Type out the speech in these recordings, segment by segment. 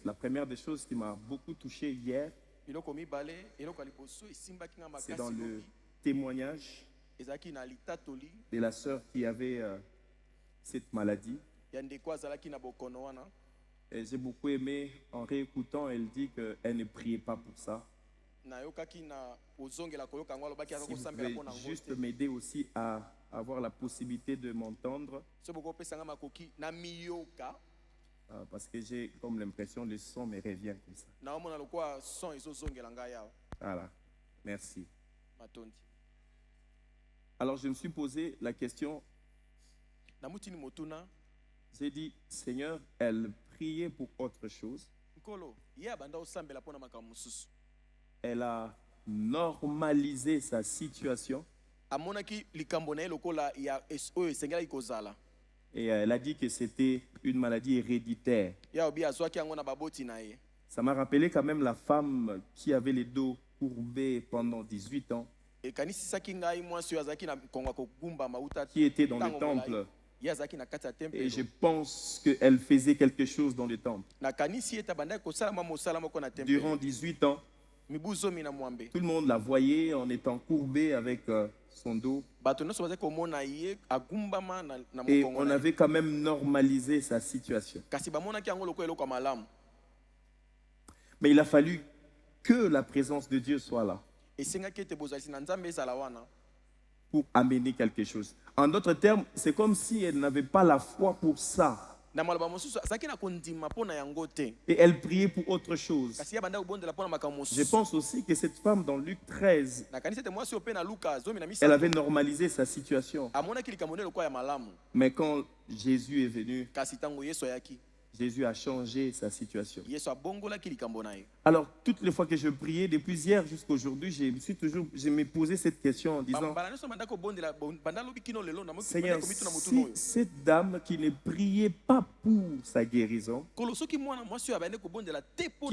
la première des choses qui m'a beaucoup touché hier, c'est dans le témoignage de la sœur qui avait cette maladie. Et j'ai beaucoup aimé, en réécoutant, elle dit qu'elle ne priait pas pour ça. Si vous pouvez juste m'aider aussi à avoir la possibilité de m'entendre, parce que j'ai comme l'impression que le son me revient comme ça. Voilà, merci. Alors je me suis posé la question, j'ai dit, Seigneur, elle priait pour autre chose. Elle a normalisé sa situation. Et elle a dit que c'était une maladie héréditaire. Ça m'a rappelé quand même la femme qui avait les dos courbés pendant 18 ans, qui était dans le temple. Et je pense qu'elle faisait quelque chose dans le temple. Durant 18 ans, tout le monde la voyait en étant courbée avec son dos. Et on avait quand même normalisé sa situation. Mais il a fallu que la présence de Dieu soit là pour amener quelque chose. En d'autres termes, c'est comme si elle n'avait pas la foi pour ça. Et elle priait pour autre chose. Je pense aussi que cette femme dans Luc 13, elle avait normalisé sa situation. Mais quand Jésus est venu, Jésus a changé sa situation. Alors, toutes les fois que je priais, depuis hier jusqu'à aujourd'hui, je me posais cette question en disant, Seigneur, si cette dame qui ne priait pas pour sa guérison, qui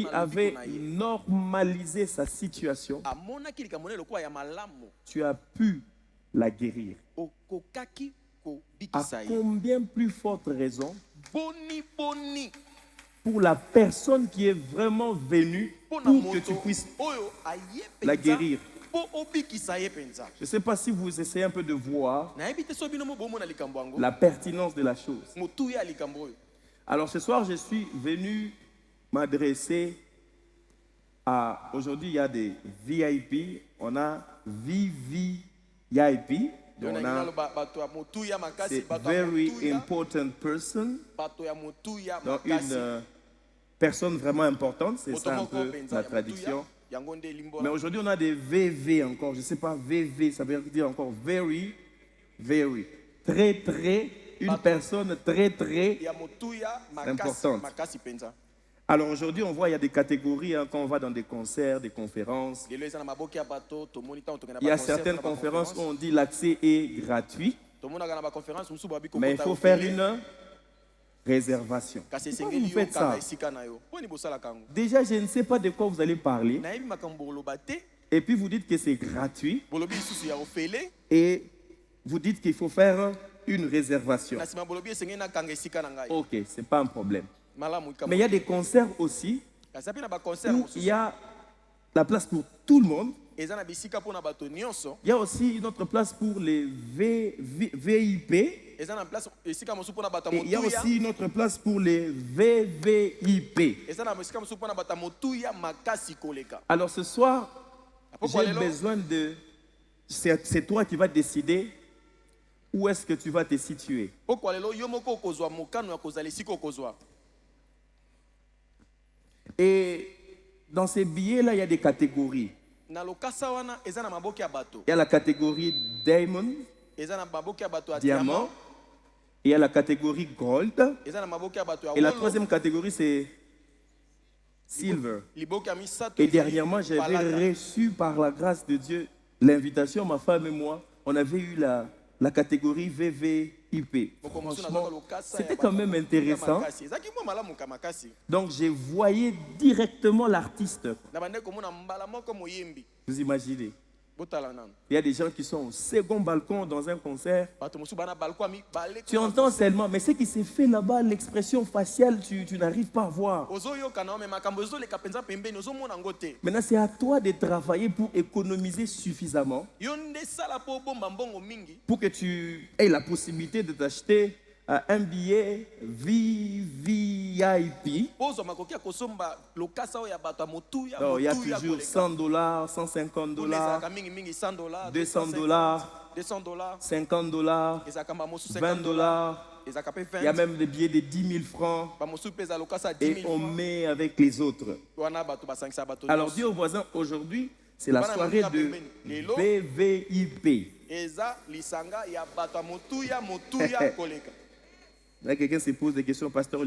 avait normalisé sa situation, tu as pu la guérir. À combien plus forte raison pour la personne qui est vraiment venue pour que tu puisses la guérir. Je ne sais pas si vous essayez un peu de voir la pertinence de la chose. Alors ce soir, je suis venu m'adresser à... Aujourd'hui, il y a des VIP, on a VVIP. Donc on a c'est very important person. Donc une personne vraiment importante, c'est ça un peu la traduction. Mais aujourd'hui on a des VV encore, je ne sais pas, VV, ça veut dire encore very, very. Très, très, une personne très, très importante. Alors aujourd'hui, on voit il y a des catégories quand on va dans des concerts, des conférences. Il y a certaines conférences où on dit l'accès est gratuit, mais il faut faire une réservation. Pourquoi vous faites ça? Déjà, je ne sais pas de quoi vous allez parler. Et puis vous dites que c'est gratuit. Et vous dites qu'il faut faire une réservation. Ok, ce n'est pas un problème. Mais il y a des concerts aussi où il y a la place pour tout le monde. Il y a aussi une autre place pour les VIP. Et il y a aussi une autre place pour les VVIP. Alors ce soir, j'ai besoin de... C'est toi qui vas décider où est-ce que tu vas te situer. Et dans ces billets-là, il y a des catégories. Il y a la catégorie Diamond, Diamant. Il y a la catégorie Gold. Et la troisième catégorie, c'est Silver. Et dernièrement, j'avais reçu par la grâce de Dieu l'invitation, ma femme et moi, on avait eu la catégorie VVIP. Franchement, c'était quand même intéressant. Donc, je voyais directement l'artiste. Vous imaginez. Il y a des gens qui sont au second balcon dans un concert. Tu entends seulement, mais ce qui s'est fait là-bas, l'expression faciale, tu n'arrives pas à voir. Maintenant, c'est à toi de travailler pour économiser suffisamment pour que tu aies la possibilité de t'acheter un billet VIP. Alors, il y a toujours $100, $150, $200, $50, $20. Il y a même des billets de 10 000 francs. Et on met avec les autres. Alors, dis aux voisins, aujourd'hui, c'est la soirée de VVIP. Là, quelqu'un se pose des questions, pasteur,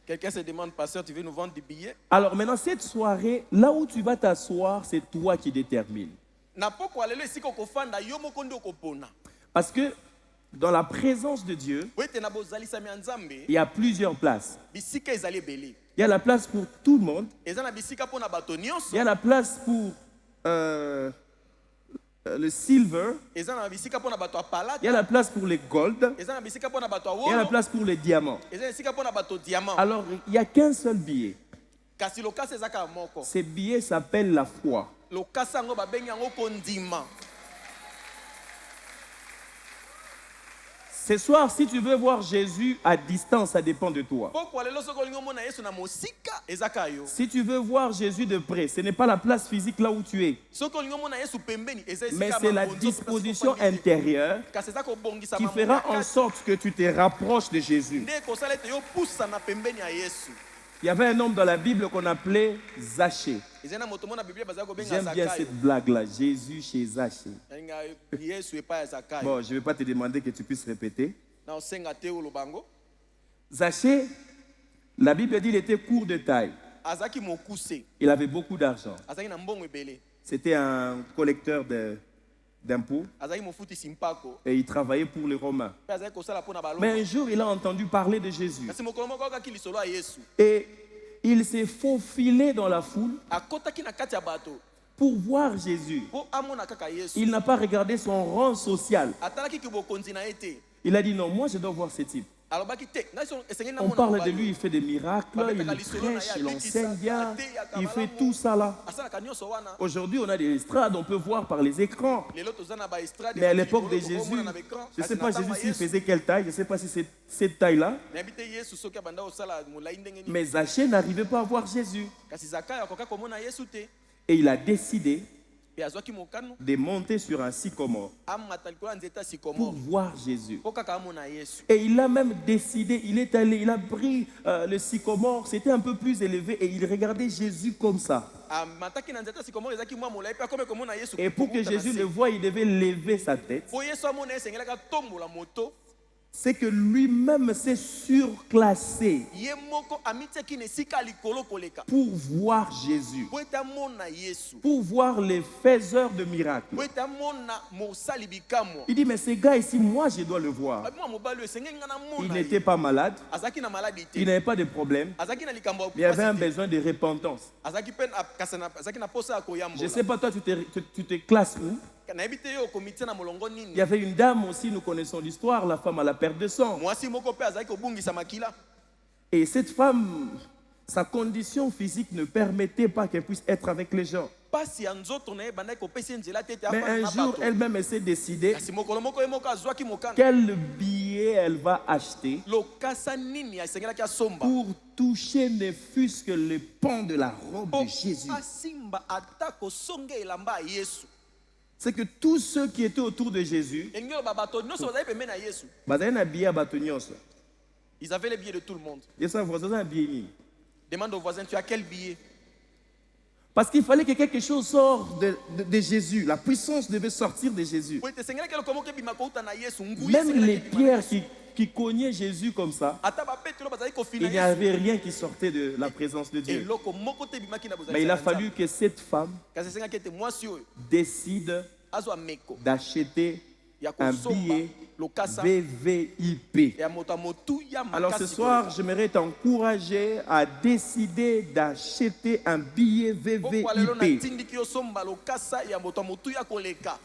quelqu'un se demande, pasteur, tu veux nous vendre des billets? Alors maintenant, cette soirée, là où tu vas t'asseoir, c'est toi qui détermines. Parce que dans la présence de Dieu, il y a plusieurs places. Il y a la place pour tout le monde. Il y a la place pour le silver, il y a la place pour les gold, il y a la place pour les diamants. Alors, il n'y a qu'un seul billet. Ce billet s'appelle la foi. Ce soir, si tu veux voir Jésus à distance, ça dépend de toi. Si tu veux voir Jésus de près, ce n'est pas la place physique là où tu es, mais c'est la disposition intérieure qui fera en sorte que tu te rapproches de Jésus. Il y avait un homme dans la Bible qu'on appelait Zachée. J'aime bien cette blague-là, Jésus chez Zachée. Bon, je ne vais pas te demander que tu puisses répéter. Zachée, la Bible dit qu'il était court de taille. Il avait beaucoup d'argent. C'était un collecteur d'impôts et il travaillait pour les Romains. Mais un jour, il a entendu parler de Jésus. Et il s'est faufilé dans la foule pour voir Jésus. Il n'a pas regardé son rang social. Il a dit non, moi je dois voir ce type. On parle de lui, il fait des miracles, il prêche, il enseigne bien, il fait tout ça là. Aujourd'hui, on a des estrades, on peut voir par les écrans. Mais à l'époque de Jésus, je ne sais pas Jésus s'il faisait quelle taille, je ne sais pas si c'est cette taille-là. Mais Zachée n'arrivait pas à voir Jésus. Et il a décidé de monter sur un sycomore pour voir Jésus. Et il a même décidé, il est allé, il a pris le sycomore, c'était un peu plus élevé et il regardait Jésus comme ça. Et pour que Jésus le voie, il devait lever sa tête. C'est que lui-même s'est surclassé pour voir Jésus, pour voir les faiseurs de miracles. Il dit, mais ce gars ici, moi je dois le voir. Il n'était pas malade, il n'avait pas de problème, il y avait un besoin de repentance. Je ne sais pas, toi tu te classes où? Il y avait une dame aussi, nous connaissons l'histoire, la femme à la perte de sang. Et cette femme, sa condition physique ne permettait pas qu'elle puisse être avec les gens. Mais un jour, elle-même s'est décidée quel billet elle va acheter pour toucher ne fût-ce que le pan de la robe de Jésus. C'est que tous ceux qui étaient autour de Jésus, ils avaient les billets de tout le monde. Demande au voisin, tu as quel billet? Parce qu'il fallait que quelque chose sorte de Jésus. La puissance devait sortir de Jésus. Même les pierres qui cognaient Jésus comme ça, il n'y avait rien qui sortait de la présence de Dieu. Mais il a fallu que cette femme décide d'acheter un billet VVIP. Alors ce soir, j'aimerais t'encourager à décider d'acheter un billet VVIP.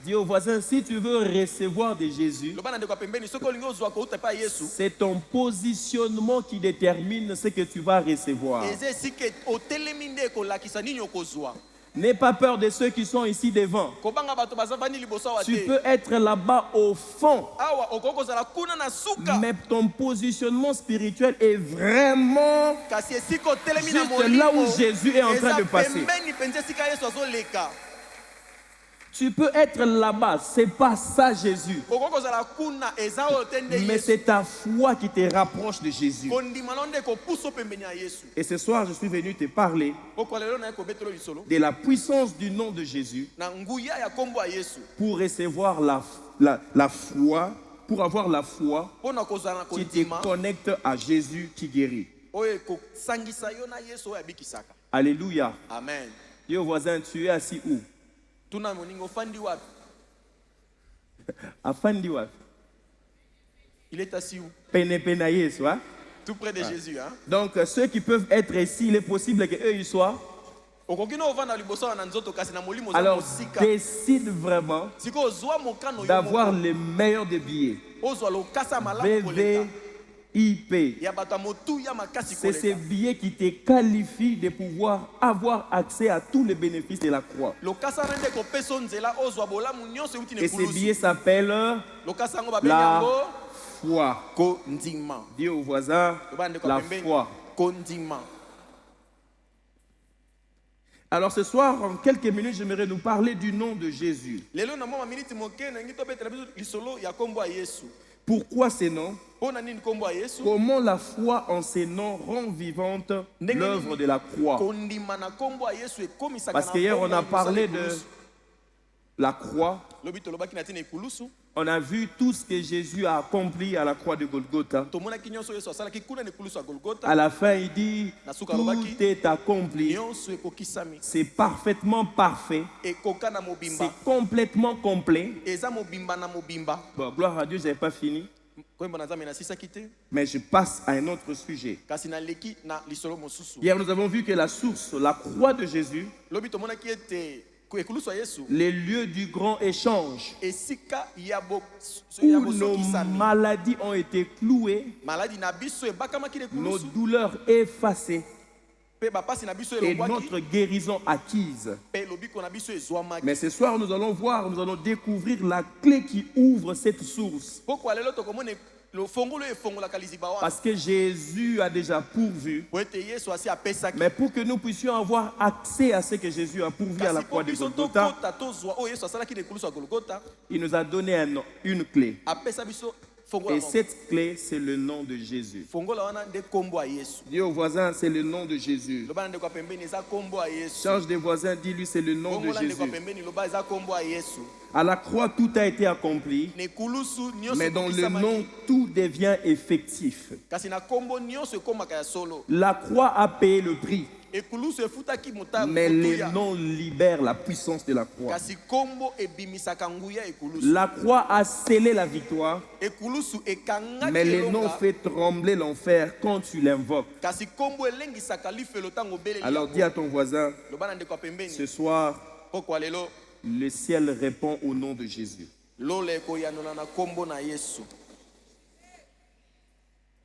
Dis au voisin, si tu veux recevoir de Jésus, c'est ton positionnement qui détermine ce que tu vas recevoir. N'aie pas peur de ceux qui sont ici devant. Tu peux être là-bas au fond. Mais ton positionnement spirituel est vraiment juste là où Jésus est en train de passer. Tu peux être là-bas, c'est pas ça Jésus. Mais c'est ta foi qui te rapproche de Jésus. Et ce soir, je suis venu te parler de la puissance du nom de Jésus pour recevoir la foi, pour avoir la foi qui te connecte à Jésus qui guérit. Alléluia. Amen. Dis au voisin, tu es assis où? Il est assis où? Tout près de Jésus. Hein? Donc ceux qui peuvent être ici, il est possible qu'eux ils soient. Alors décide vraiment d'avoir les meilleurs des billets. VVIP. C'est ces billets qui te qualifient de pouvoir avoir accès à tous les bénéfices de la croix. Et ces billets s'appellent la foi. Dis au voisin, la foi. Alors ce soir, en quelques minutes, j'aimerais nous parler du nom de Jésus. Pourquoi ces noms? Comment la foi en ces noms rend vivante l'œuvre de la croix? Parce qu'hier, on a parlé de la croix. On a vu tout ce que Jésus a accompli à la croix de Golgotha. À la fin, il dit, tout est accompli. C'est parfaitement parfait. C'est complètement complet. Bon, gloire à Dieu, je n'ai pas fini. Mais je passe à un autre sujet. Hier, nous avons vu que la source, la croix de Jésus, les lieux du grand échange où nos maladies ont été clouées, nos douleurs effacées et notre guérison acquise. Mais ce soir, nous allons voir, nous allons découvrir la clé qui ouvre cette source. Parce que Jésus a déjà pourvu. Mais pour que nous puissions avoir accès à ce que Jésus a pourvu à la croix de Golgotha, il nous a donné une clé. Et cette clé, c'est le nom de Jésus. Dis au voisin, c'est le nom de Jésus. Change de voisin, dis-lui, c'est le nom de Jésus. À la croix, tout a été accompli, mais dans le nom, tout devient effectif. La croix a payé le prix. Mais les noms libèrent la puissance de la croix. La croix a scellé la victoire, mais les noms fait trembler l'enfer quand tu l'invoques. Alors dis à ton voisin, ce soir, le ciel répond au nom de Jésus.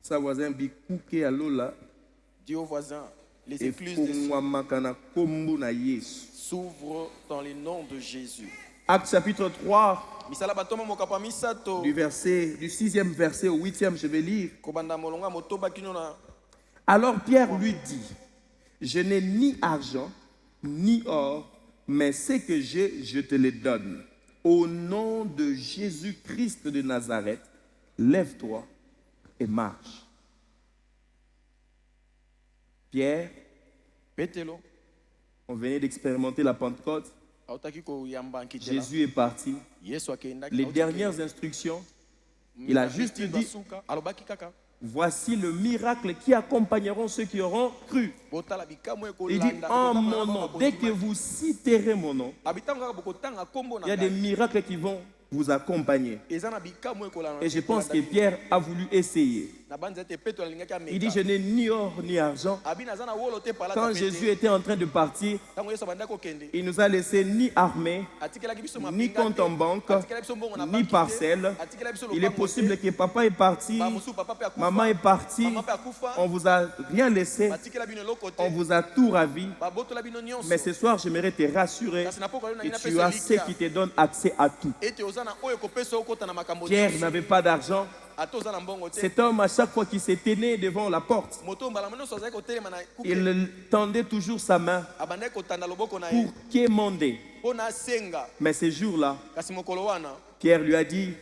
Sa voisin bikouke à Lola. Dis au voisin, les écluses s'ouvrent dans le nom de Jésus. Actes chapitre 3, du 6e verset au 8e, je vais lire. Alors Pierre lui dit, je n'ai ni argent, ni or, mais ce que j'ai, je te le donne. Au nom de Jésus-Christ de Nazareth, lève-toi et marche. Pierre, on venait d'expérimenter la Pentecôte. Jésus est parti. Les dernières instructions, il a juste dit, voici le miracle qui accompagneront ceux qui auront cru. Il dit, en mon nom, dès que vous citerez mon nom, il y a des miracles qui vont vous accompagner. Et je pense que Pierre a voulu essayer. Il dit, je n'ai ni or ni argent. Quand Jésus était en train de partir, il nous a laissé ni armée, ni compte en banque, ni parcelle. Il est possible que papa est parti, maman est partie, on vous a rien laissé, on vous a tout ravi. Mais ce soir, j'aimerais te rassurer que tu as ce qui te donne accès à tout. Pierre n'avait pas d'argent. Cet homme, à chaque fois qu'il s'est tenu devant la porte, il tendait toujours sa main pour quémander. Mais ce jour-là, Pierre lui a dit,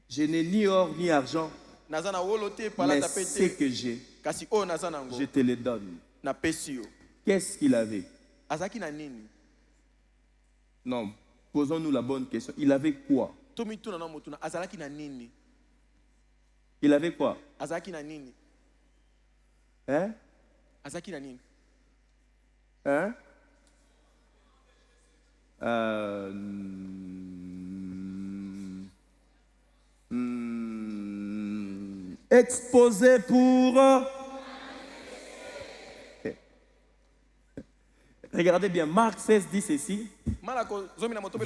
je n'ai ni or ni argent, mais ce que j'ai, je te le donne. Qu'est-ce qu'il avait? Non, posons-nous la bonne question. Il avait quoi? Il avait quoi? Hein? Hein? Exposé pour... Regardez bien, Marc 16 dit ceci.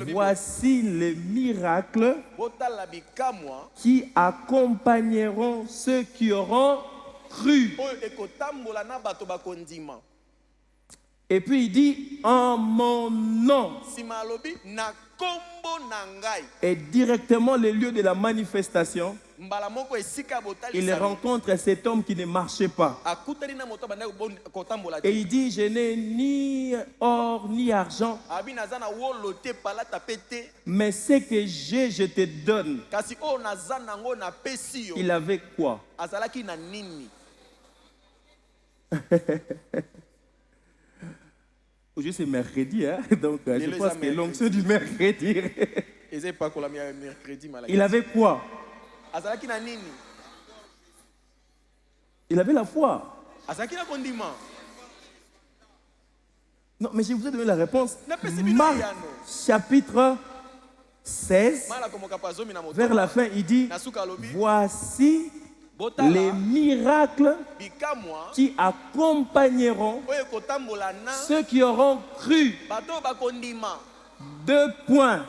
Voici les miracles qui accompagneront ceux qui auront cru. Et puis il dit, en mon nom. Et directement le lieu de la manifestation, il rencontre cet homme qui ne marchait pas. Et il dit, je n'ai ni or ni argent, mais ce que j'ai, je te donne. Il avait quoi? Aujourd'hui c'est mercredi, hein? Donc je pense que l'onction du mercredi. Il avait quoi? Il avait la foi. Non, mais je vous ai donné la réponse. Marc chapitre 16, vers la fin, il dit, voici les miracles qui accompagneront ceux qui auront cru. 2 points.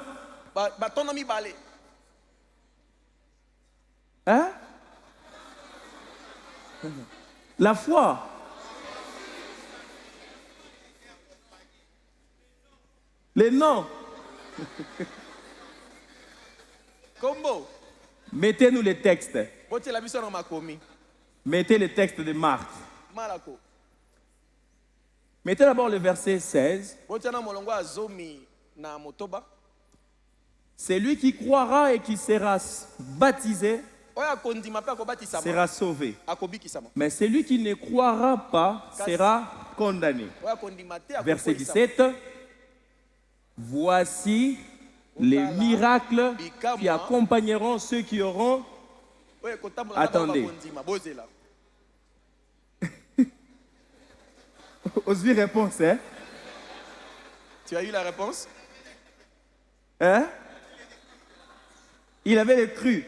Hein? La foi. Les noms. Mettez-nous les textes. Mettez le texte de Marc. Mettez d'abord le verset 16. Celui qui croira et qui sera baptisé sera sauvé. Mais celui qui ne croira pas sera condamné. Verset 17. Voici les miracles qui accompagneront ceux qui auront... Attendez. Osez réponse, hein? Tu as eu la réponse? Hein? Il avait le cru.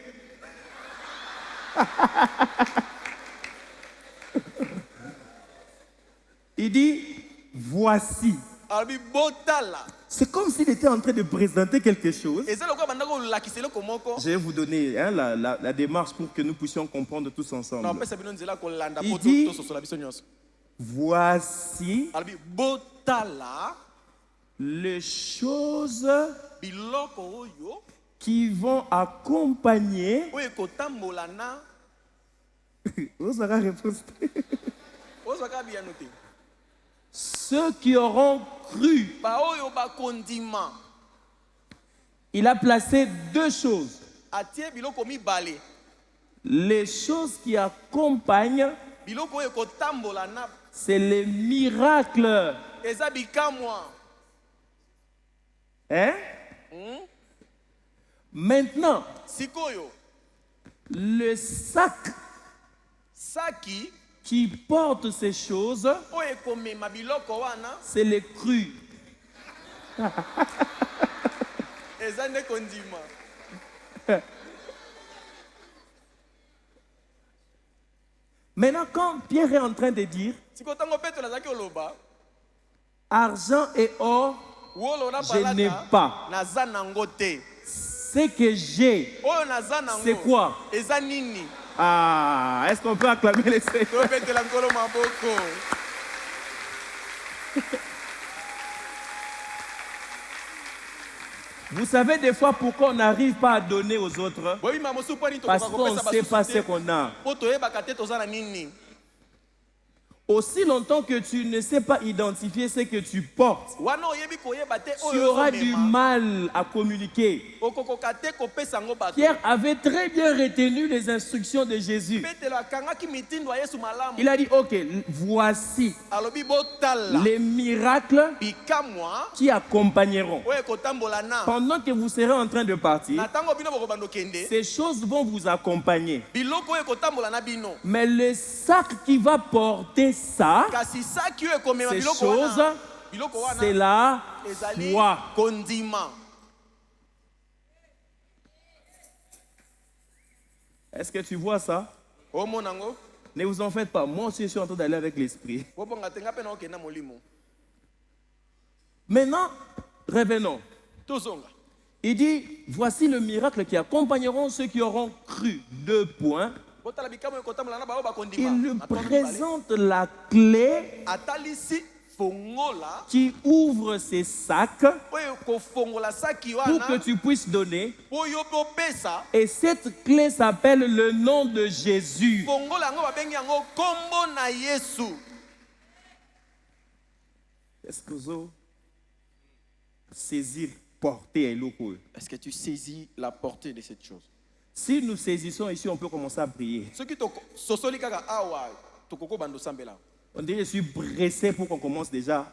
Il dit, voici. C'est comme s'il était en train de présenter quelque chose. Je vais vous donner la démarche pour que nous puissions comprendre tous ensemble. Il dit, voici les choses qui vont accompagner. Vous aurez réponse. Ceux qui auront cru. Il a placé 2 choses. Les choses qui accompagnent, c'est les miracles. Hein? Maintenant, le sac qui porte ces choses, c'est les crus. Maintenant, quand Pierre est en train de dire argent et or, je n'ai pas. Ce que j'ai, c'est quoi? Ah, est-ce qu'on peut acclamer les Seigneurs? Vous savez des fois pourquoi on n'arrive pas à donner aux autres? Parce qu'on ne sait pas ce qu'on a. Aussi longtemps que tu ne sais pas identifier ce que tu portes, tu auras du mal à communiquer. Pierre avait très bien retenu les instructions de Jésus. Il a dit, ok, voici les miracles qui accompagneront. Pendant que vous serez en train de partir, ces choses vont vous accompagner. Mais le sac qui va porter ça, ces choses, c'est la foi. Est-ce que tu vois ça? Ne vous en faites pas. Moi aussi, je suis en train d'aller avec l'esprit. Maintenant, revenons. Il dit, voici le miracle qui accompagneront ceux qui auront cru. 2 points. Il lui présente la clé qui ouvre ces sacs pour que tu puisses donner. Et cette clé s'appelle le nom de Jésus. Est-ce que vous saisir portée et l'eau? Est-ce que tu saisis la portée de cette chose? Si nous saisissons ici, on peut commencer à prier. On dirait que je suis pressé pour qu'on commence déjà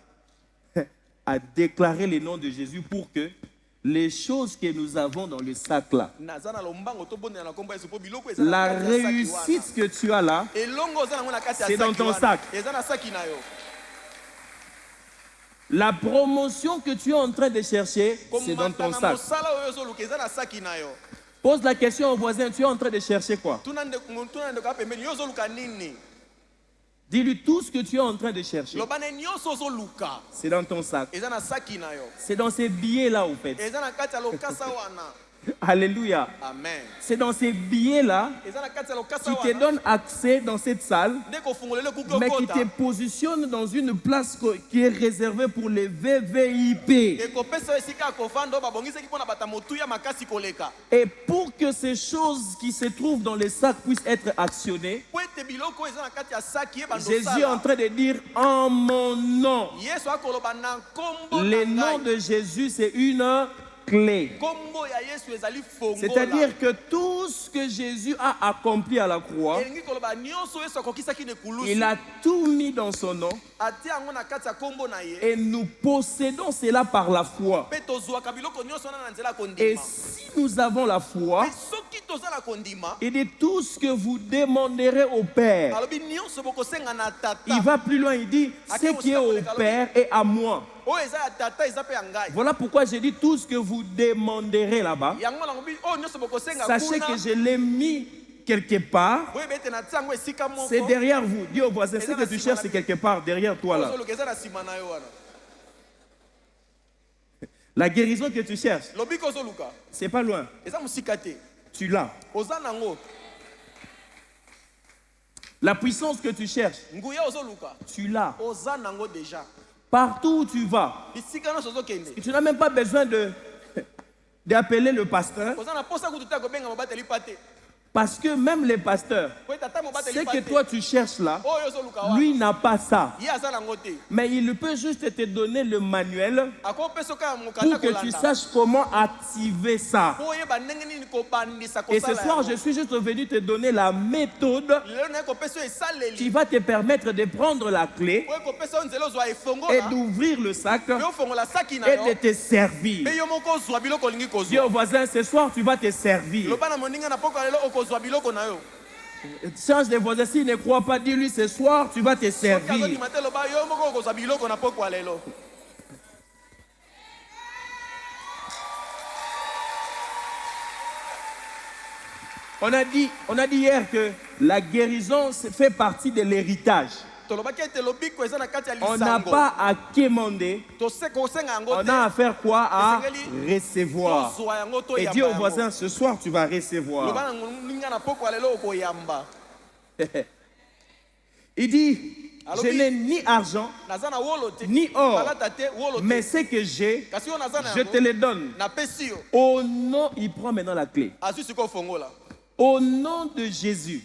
à déclarer le nom de Jésus pour que les choses que nous avons dans le sac là, la réussite que tu as là, c'est dans ton sac. La promotion que tu es en train de chercher, c'est dans ton sac. Pose la question au voisin, tu es en train de chercher quoi? Dis-lui tout ce que tu es en train de chercher. C'est dans ton sac. C'est dans ces billets-là, au fait. Alléluia. Amen. C'est dans ces billets-là qui te donnent accès dans cette salle, mais qui te positionnent dans une place qui est réservée pour les VVIP. Et pour que ces choses qui se trouvent dans les sacs puissent être actionnées, Jésus est en train de dire en mon nom. Le nom de Jésus, c'est une clé. C'est-à-dire que tout ce que Jésus a accompli à la croix, il a tout mis dans son nom et nous possédons cela par la foi. Et si nous avons la foi, il dit tout ce que vous demanderez au Père. Il va plus loin, il dit ce qui est au Père est à moi. Voilà pourquoi j'ai dit tout ce que vous demanderez là-bas. Sachez que je l'ai mis quelque part. C'est derrière vous. Dis au voisin, ce que tu cherches, c'est quelque part derrière toi là. La guérison que tu cherches, c'est pas loin. Tu l'as. La puissance que tu cherches, tu l'as. Partout où tu vas, tu n'as même pas besoin d'appeler le pasteur. Parce que même les pasteurs, ce que toi tu cherches là, lui n'a pas ça. Mais il peut juste te donner le manuel pour que tu saches comment activer ça. Et ce soir, je suis juste venu te donner la méthode qui va te permettre de prendre la clé et d'ouvrir le sac et de te servir. Dis au voisin, ce soir tu vas te servir. Change de voisin, s'il ne croit pas, dis-lui ce soir tu vas te servir. On a dit hier que la guérison fait partie de l'héritage. On n'a pas à quémander. On a à faire quoi? À recevoir. Et dis au voisin, ce soir tu vas recevoir. Il dit, je n'ai ni argent, ni or, mais ce que j'ai, je te le donne. Au nom, il prend maintenant la clé. Au nom de Jésus,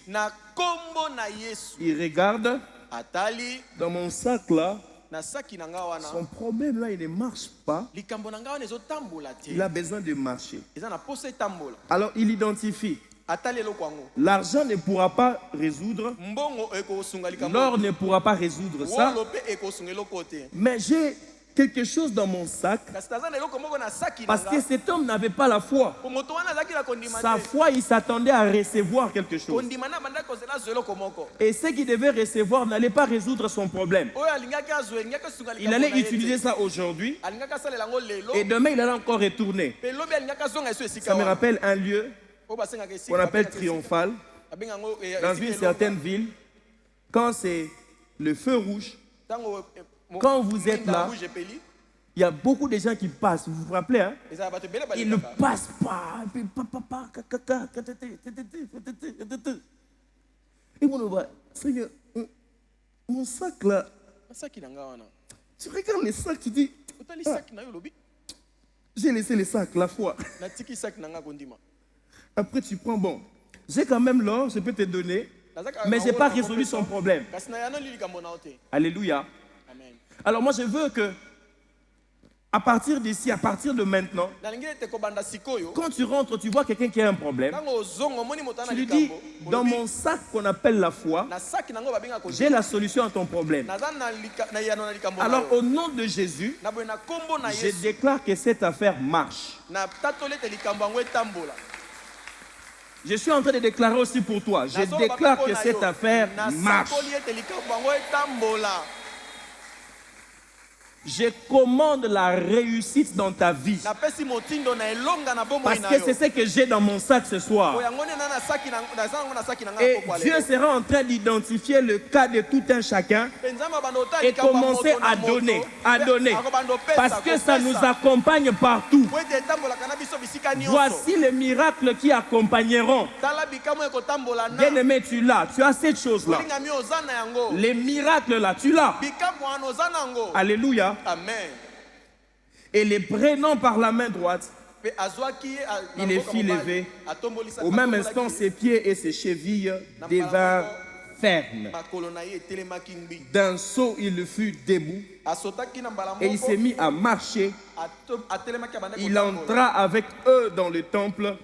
il regarde dans mon sac là. Son problème là, il ne marche pas. Il a besoin de marcher. Alors il identifie. L'argent ne pourra pas résoudre. L'or ne pourra pas résoudre ça. Mais j'ai quelque chose dans mon sac. Parce que cet homme n'avait pas la foi. Sa foi, il s'attendait à recevoir quelque chose. Et ce qu'il devait recevoir n'allait pas résoudre son problème. Il allait utiliser ça aujourd'hui. Et demain, il allait encore retourner. Ça me rappelle un lieu qu'on appelle Triomphal. Dans une certaine ville, quand c'est le feu rouge, quand vous êtes là, il y a beaucoup de gens qui passent. Vous vous rappelez, hein? Ils ne passent pas. Et on va, Seigneur, mon sac là, tu regardes les sacs, tu dis, j'ai laissé les sacs la fois. Après tu prends, bon, j'ai quand même l'or, je peux te donner, mais je n'ai pas résolu son problème. Alléluia. Alors moi je veux que, à partir d'ici, à partir de maintenant, quand tu rentres, tu vois quelqu'un qui a un problème, tu lui dis, dans mon sac qu'on appelle la foi, j'ai la solution à ton problème. Alors au nom de Jésus, je déclare que cette affaire marche. Je suis en train de déclarer aussi pour toi. Je déclare que cette affaire marche. Je commande la réussite dans ta vie. Parce que c'est ce que j'ai dans mon sac ce soir. Et Dieu sera en train d'identifier le cas de tout un chacun et commencer à donner. Parce que ça nous accompagne partout. Voici les miracles qui accompagneront. Bien-aimé, tu l'as. Tu as cette chose-là. Les miracles là, tu l'as. Alléluia. Amen. Et les prenant par la main droite, il les fit lever. Au même instant, ses pieds et ses chevilles devinrent fermes. D'un saut, il fut debout et il s'est mis à marcher. Il entra avec eux dans le temple,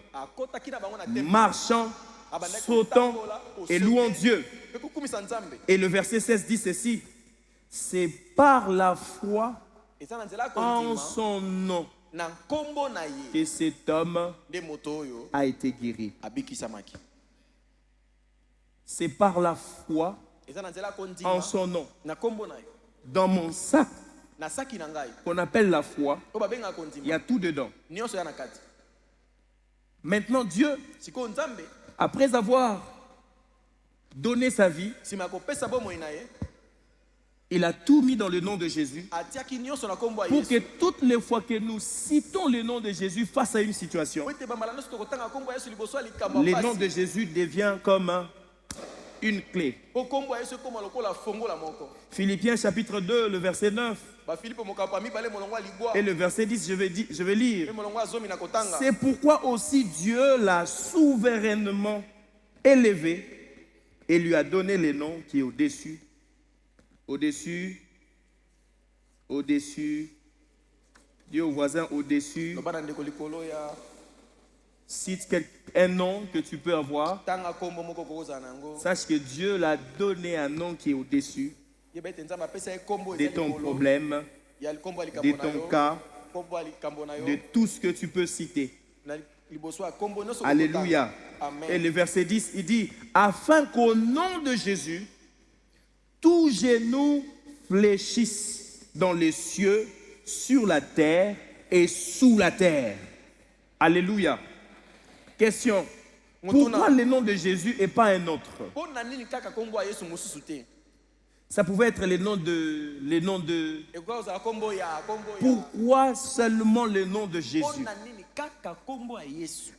marchant, sautant et louant Dieu. Et le verset 16 dit ceci: c'est par la foi en son nom que cet homme a été guéri. C'est par la foi en son nom. Dans mon sac qu'on appelle la foi, il y a tout dedans. Maintenant Dieu, après avoir donné sa vie, il a tout mis dans le nom de Jésus pour que toutes les fois que nous citons le nom de Jésus face à une situation, le nom de Jésus devient comme une clé. Philippiens chapitre 2, le verset 9 et le verset 10, je vais lire. C'est pourquoi aussi Dieu l'a souverainement élevé et lui a donné le nom qui est au-dessus. Au-dessus, dis au voisin au-dessus, cite un nom que tu peux avoir. Sache que Dieu l'a donné un nom qui est au-dessus de ton problème, de ton cas, de tout ce que tu peux citer. Alléluia. Et le verset 10, il dit, afin qu'au nom de Jésus, tous genoux fléchissent dans les cieux, sur la terre et sous la terre. Alléluia. Question. Pourquoi le nom de Jésus et pas un autre? Ça pouvait être les noms de... Pourquoi seulement le nom de Jésus?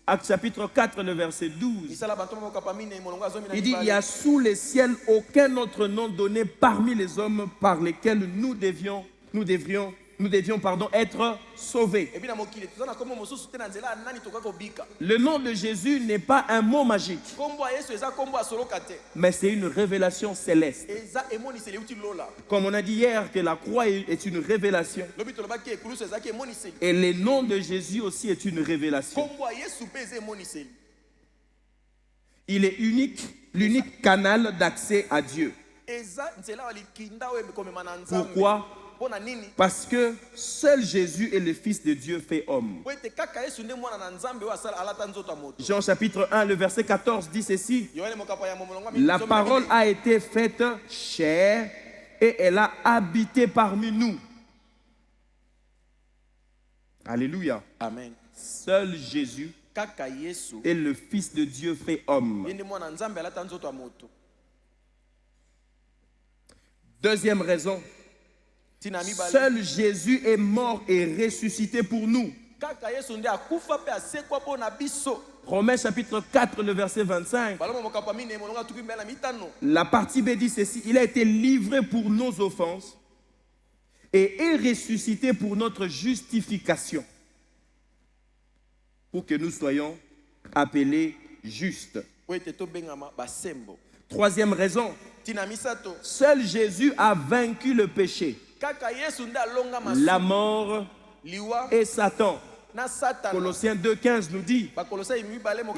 Acte chapitre 4, le verset 12. Il dit, il y a sous les ciels aucun autre nom donné parmi les hommes par lesquels nous devions être sauvés. Le nom de Jésus n'est pas un mot magique, mais c'est une révélation céleste. Comme on a dit hier que la croix est une révélation, et le nom de Jésus aussi est une révélation. Il est unique, l'unique canal d'accès à Dieu. Pourquoi? Parce que seul Jésus est le Fils de Dieu fait homme. Jean chapitre 1, le verset 14 dit ceci. La parole a été faite chair et elle a habité parmi nous. Alléluia. Amen. Seul Jésus est le Fils de Dieu fait homme. Deuxième raison. Seul Jésus est mort et ressuscité pour nous. Romains chapitre 4, le verset 25. La partie B dit ceci. Il a été livré pour nos offenses et est ressuscité pour notre justification, pour que nous soyons appelés justes. Troisième raison. Seul Jésus a vaincu le péché, la mort et Satan. Colossiens 2,15 nous dit,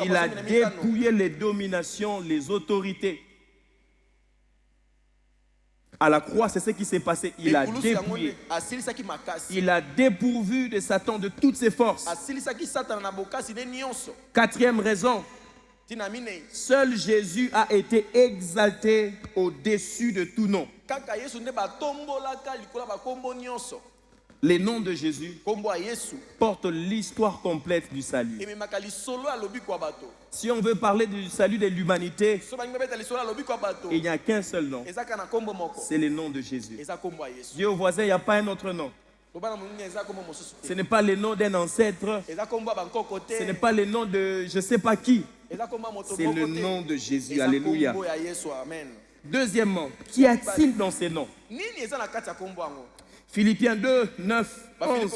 il a dépouillé les dominations, les autorités. À la croix, c'est ce qui s'est passé. Il a dépouillé. Il a dépourvu de Satan de toutes ses forces. Quatrième raison. Seul Jésus a été exalté au-dessus de tout nom. Les noms de Jésus portent l'histoire complète du salut. Si on veut parler du salut de l'humanité, il n'y a qu'un seul nom. C'est le nom de Jésus. Dieu au voisin, il n'y a pas un autre nom. Ce n'est pas le nom d'un ancêtre. Ce n'est pas le nom de je ne sais pas qui. C'est le nom de Jésus. Alléluia. Deuxièmement, qu'y a-t-il dans ces noms? Philippiens 2, 9, 11.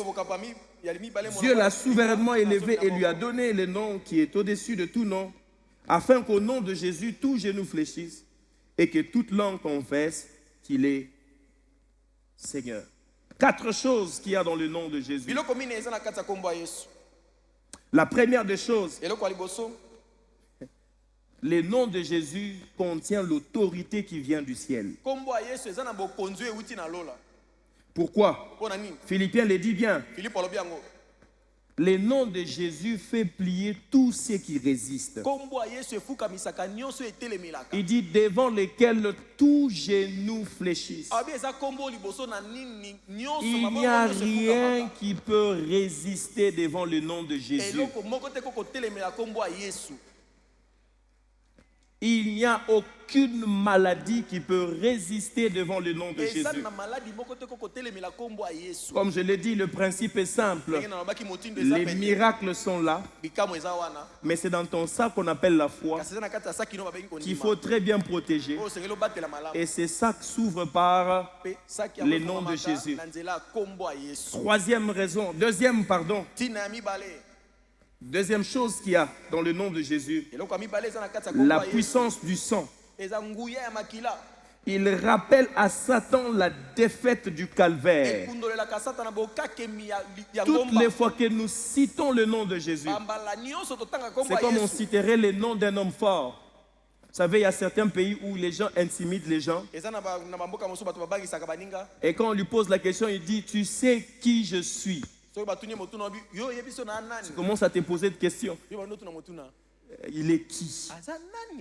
Dieu l'a souverainement élevé et lui a donné le nom qui est au-dessus de tout nom, afin qu'au nom de Jésus, tout genou fléchisse et que toute langue confesse qu'il est Seigneur. 4 choses qu'il y a dans le nom de Jésus. La première des choses, le nom de Jésus contient l'autorité qui vient du ciel. Pourquoi? Philippiens le dit bien. Le nom de Jésus fait plier tous ceux qui résistent. Il dit devant lesquels tout genou fléchisse. Il n'y a rien qui peut résister devant le nom de Jésus. Il n'y a aucune maladie qui peut résister devant le nom de Jésus. Comme je l'ai dit, le principe est simple. Les miracles sont là, mais c'est dans ton sac qu'on appelle la foi qu'il faut très bien protéger. Et c'est ça qui s'ouvre par le nom de Jésus. Deuxième chose qu'il y a dans le nom de Jésus, la puissance du sang. Il rappelle à Satan la défaite du calvaire. Toutes les fois que nous citons le nom de Jésus, c'est comme on citerait le nom d'un homme fort. Vous savez, il y a certains pays où les gens intimident les gens. Et quand on lui pose la question, il dit, tu sais qui je suis? Tu commences à te poser des questions. Il est qui?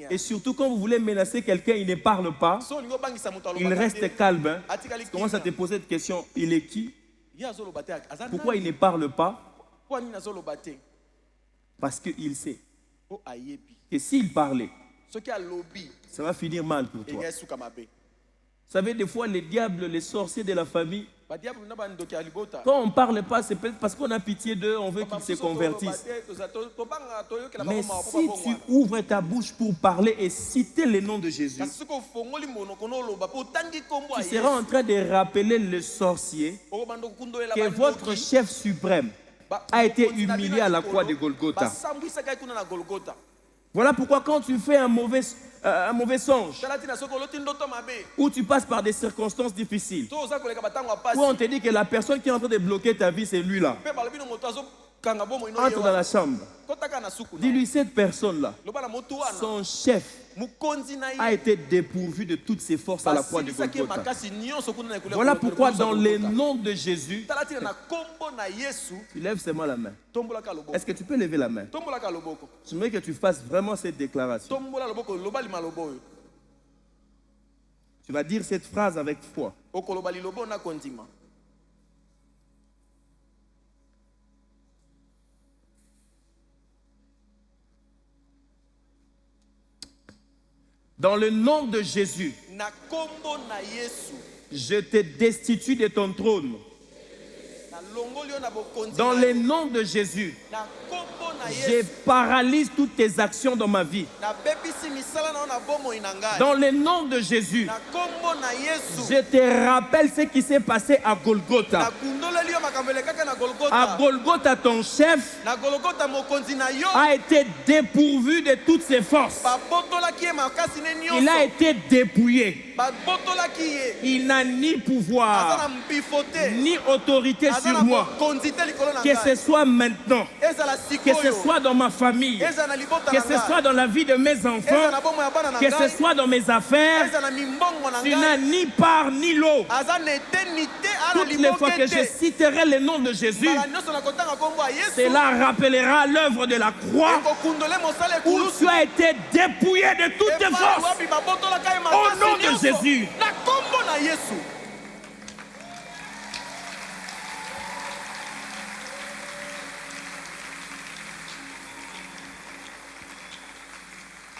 Et surtout quand vous voulez menacer quelqu'un, il ne parle pas. Il reste calme. Tu commences à te poser des questions. Il est qui? Pourquoi il ne parle pas? Parce qu'il sait. que s'il parlait, ça va finir mal pour toi. Vous savez, des fois, les diables, les sorciers de la famille, quand on ne parle pas, c'est peut-être parce qu'on a pitié d'eux, on veut qu'ils se convertissent. Mais si tu ouvres ta bouche pour parler et citer le nom de Jésus, tu seras en train de rappeler le sorcier que votre chef suprême a été humilié à la croix de Golgotha. Voilà pourquoi quand tu fais un mauvais songe, où tu passes par des circonstances difficiles, où on te dit que la personne qui est en train de bloquer ta vie, c'est lui là. Entre dans la chambre. Dis-lui, cette personne-là, son chef a été dépourvu de toutes ses forces à la croix de Golgotha. Voilà pourquoi dans le nom de Jésus, tu lèves seulement la main. Est-ce que tu peux lever la main? Je voudrais que tu fasses vraiment cette déclaration. Tu vas dire cette phrase avec foi. Dans le nom de Jésus, je te destitue de ton trône. Dans le nom de Jésus, je paralyse toutes tes actions dans ma vie. Dans le nom de Jésus, je te rappelle ce qui s'est passé à Golgotha. À Golgotha, ton chef a été dépourvu de toutes ses forces. Il a été dépouillé. Il n'a ni pouvoir, ni autorité sur moi. Que ce soit maintenant, que ce soit dans ma famille, que ce soit dans la vie de mes enfants, que ce soit dans mes affaires, tu n'as ni part ni lot. Toutes les fois que je citerai le nom de Jésus, cela rappellera l'œuvre de la croix où tu as été dépouillé de toutes tes forces. Au nom de Jésus.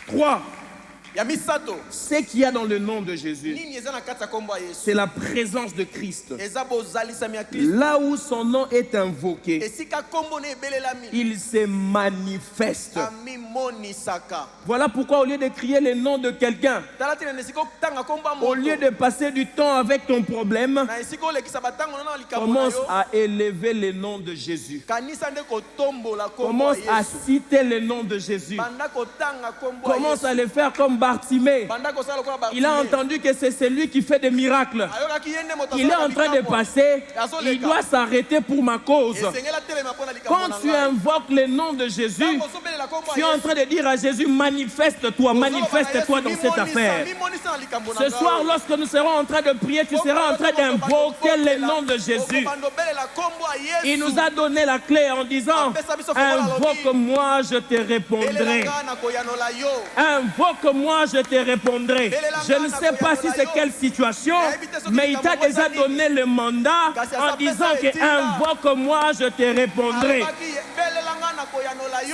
Crois. Ce qu'il y a dans le nom de Jésus, c'est la présence de Christ. Là où son nom est invoqué, il se manifeste. Voilà pourquoi au lieu de crier le nom de quelqu'un, au lieu de passer du temps avec ton problème, commence à élever le nom de Jésus. Commence à citer le nom de Jésus. Commence à le faire comme Bartimée. Il a entendu que c'est celui qui fait des miracles. Il est en train de passer. Il doit s'arrêter pour ma cause. Quand tu invoques le nom de Jésus, tu es en train de dire à Jésus, manifeste-toi, manifeste-toi dans cette affaire. Ce soir, lorsque nous serons en train de prier, tu seras en train d'invoquer le nom de Jésus. Il nous a donné la clé en disant, invoque-moi, je te répondrai. Invoque-moi, je te répondrai. Je ne sais pas si c'est quelle situation, mais il t'a déjà donné le mandat en disant que invoque-moi, je te répondrai.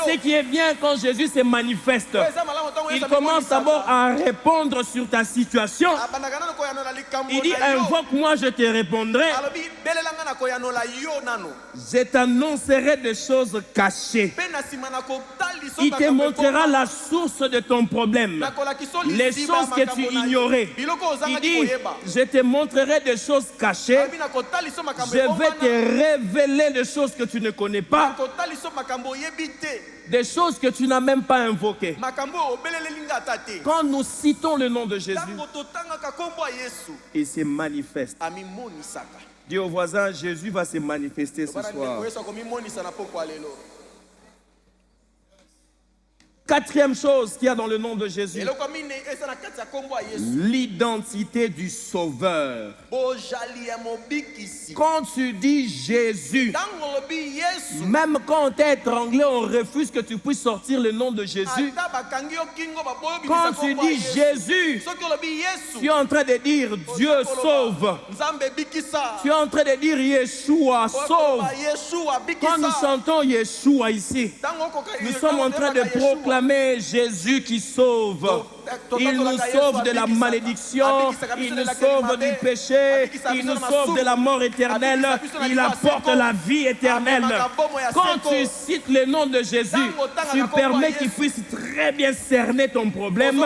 Ce qui est bien quand Jésus se manifeste, il commence d'abord à répondre sur ta situation. Il dit invoque-moi, je te répondrai. Je t'annoncerai des choses cachées. Il te montrera la source de ton problème, les choses que tu ignorais. Il dit, je te montrerai des choses cachées. Je vais te révéler des choses que tu ne connais pas, des choses que tu n'as même pas invoquées. Quand nous citons le nom de Jésus, il se manifeste. Dis au voisin, Jésus va se manifester ce soir. Quatrième chose qu'il y a dans le nom de Jésus, l'identité du Sauveur. Quand tu dis Jésus, même quand on t'est étranglé, on refuse que tu puisses sortir le nom de Jésus. Quand tu dis Jésus, tu es en train de dire Dieu sauve. Tu es en train de dire Yeshua sauve. Quand nous chantons Yeshua ici, nous sommes en train de proclamer proclamer Jésus qui sauve. Il nous sauve de la malédiction, il nous sauve du péché, il nous sauve de la mort éternelle, il apporte la vie éternelle. Quand tu cites le nom de Jésus, tu permets qu'il puisse très bien cerner ton problème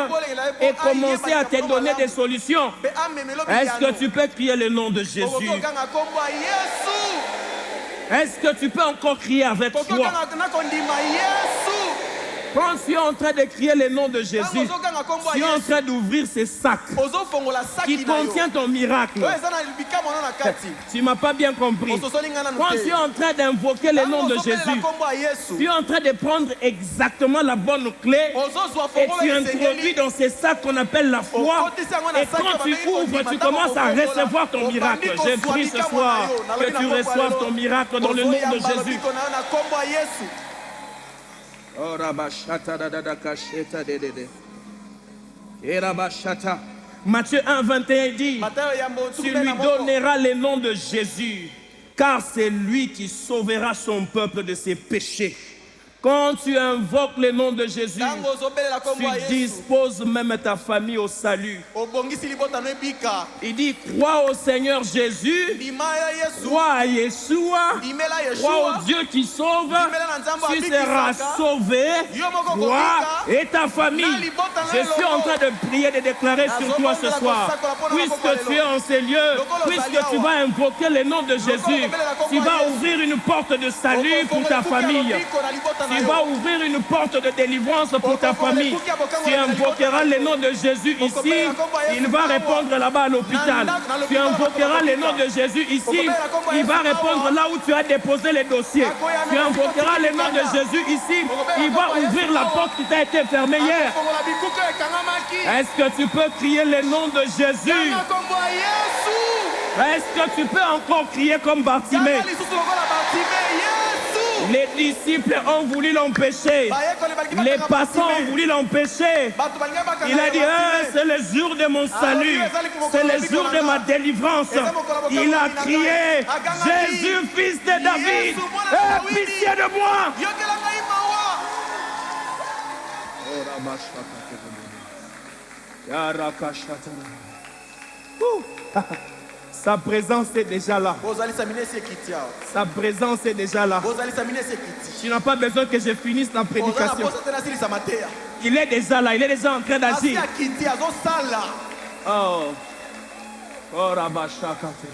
et commencer à te donner des solutions. Est-ce que tu peux crier le nom de Jésus? Est-ce que tu peux encore crier avec foi? Quand tu es en train de crier le nom de Jésus, tu es en train d'ouvrir ces sacs qui contiennent ton miracle. Tu ne m'as pas bien compris. Quand tu es en train d'invoquer le nom de Jésus, tu es en train de prendre exactement la bonne clé et tu introduis dans ces sacs qu'on appelle la foi. Et quand tu ouvres, tu commences à recevoir ton miracle. Je prie ce soir que tu reçoives ton miracle dans le nom de Jésus. Matthieu 1, 21 dit, tu lui donneras le nom de Jésus, car c'est lui qui sauvera son peuple de ses péchés. Quand tu invoques le nom de Jésus, tu disposes même ta famille au salut. Il dit, crois au Seigneur Jésus, crois à Yeshua, crois au Dieu qui sauve, tu seras sauvé, toi et ta famille. Je suis en train de prier, de déclarer sur toi ce soir, puisque tu es en ces lieux, puisque tu vas invoquer le nom de Jésus, tu vas ouvrir une porte de salut pour ta famille. Tu vas ouvrir une porte de délivrance pour ta famille. Tu invoqueras le nom de Jésus ici, il va répondre là-bas à l'hôpital. Tu invoqueras le nom de Jésus ici, il va répondre là où tu as déposé les dossiers. Tu invoqueras le nom de Jésus ici, il va ouvrir la porte qui t'a été fermée hier. Est-ce que tu peux crier le nom de Jésus? Est-ce que tu peux encore crier comme Bartimée? Les disciples ont voulu l'empêcher. Les passants ont voulu l'empêcher. Il a dit, c'est le jour de mon salut. C'est le jour de ma délivrance. Il a crié, Jésus, fils de David, aie pitié de moi. Sa présence est déjà là. Sa présence est déjà là. Tu n'as pas besoin que je finisse la prédication. Il est déjà là, il est déjà en train d'agir. Oh. Oh, Rabashakate.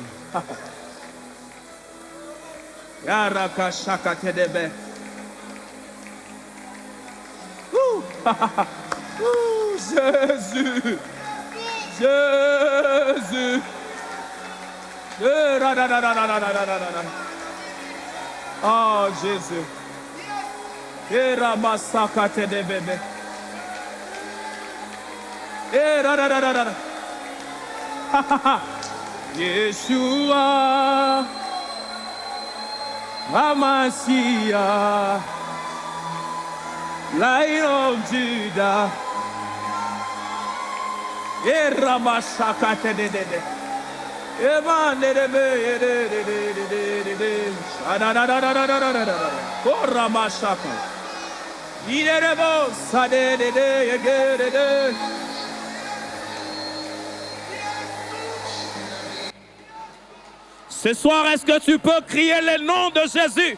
Yarakashakate debe. Jésus. Jésus. Oh Jésus. Ramasakate de bébé. Yeshua Hamashiach, Lion of Judah. Ramasakate de bébé. Ce soir, est-ce que tu peux crier le nom de Jésus?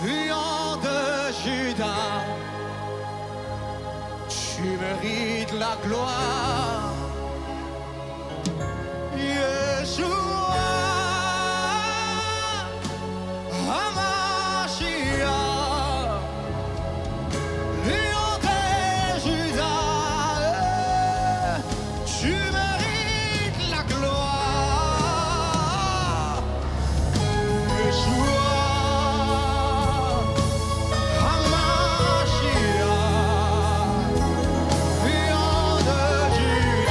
Lion de Judas, tu mérites la gloire. Yeshua, Hamashiach, Lion de Judas, tu mérites la gloire. Yeshua. Hamashiach, Lion de Judas.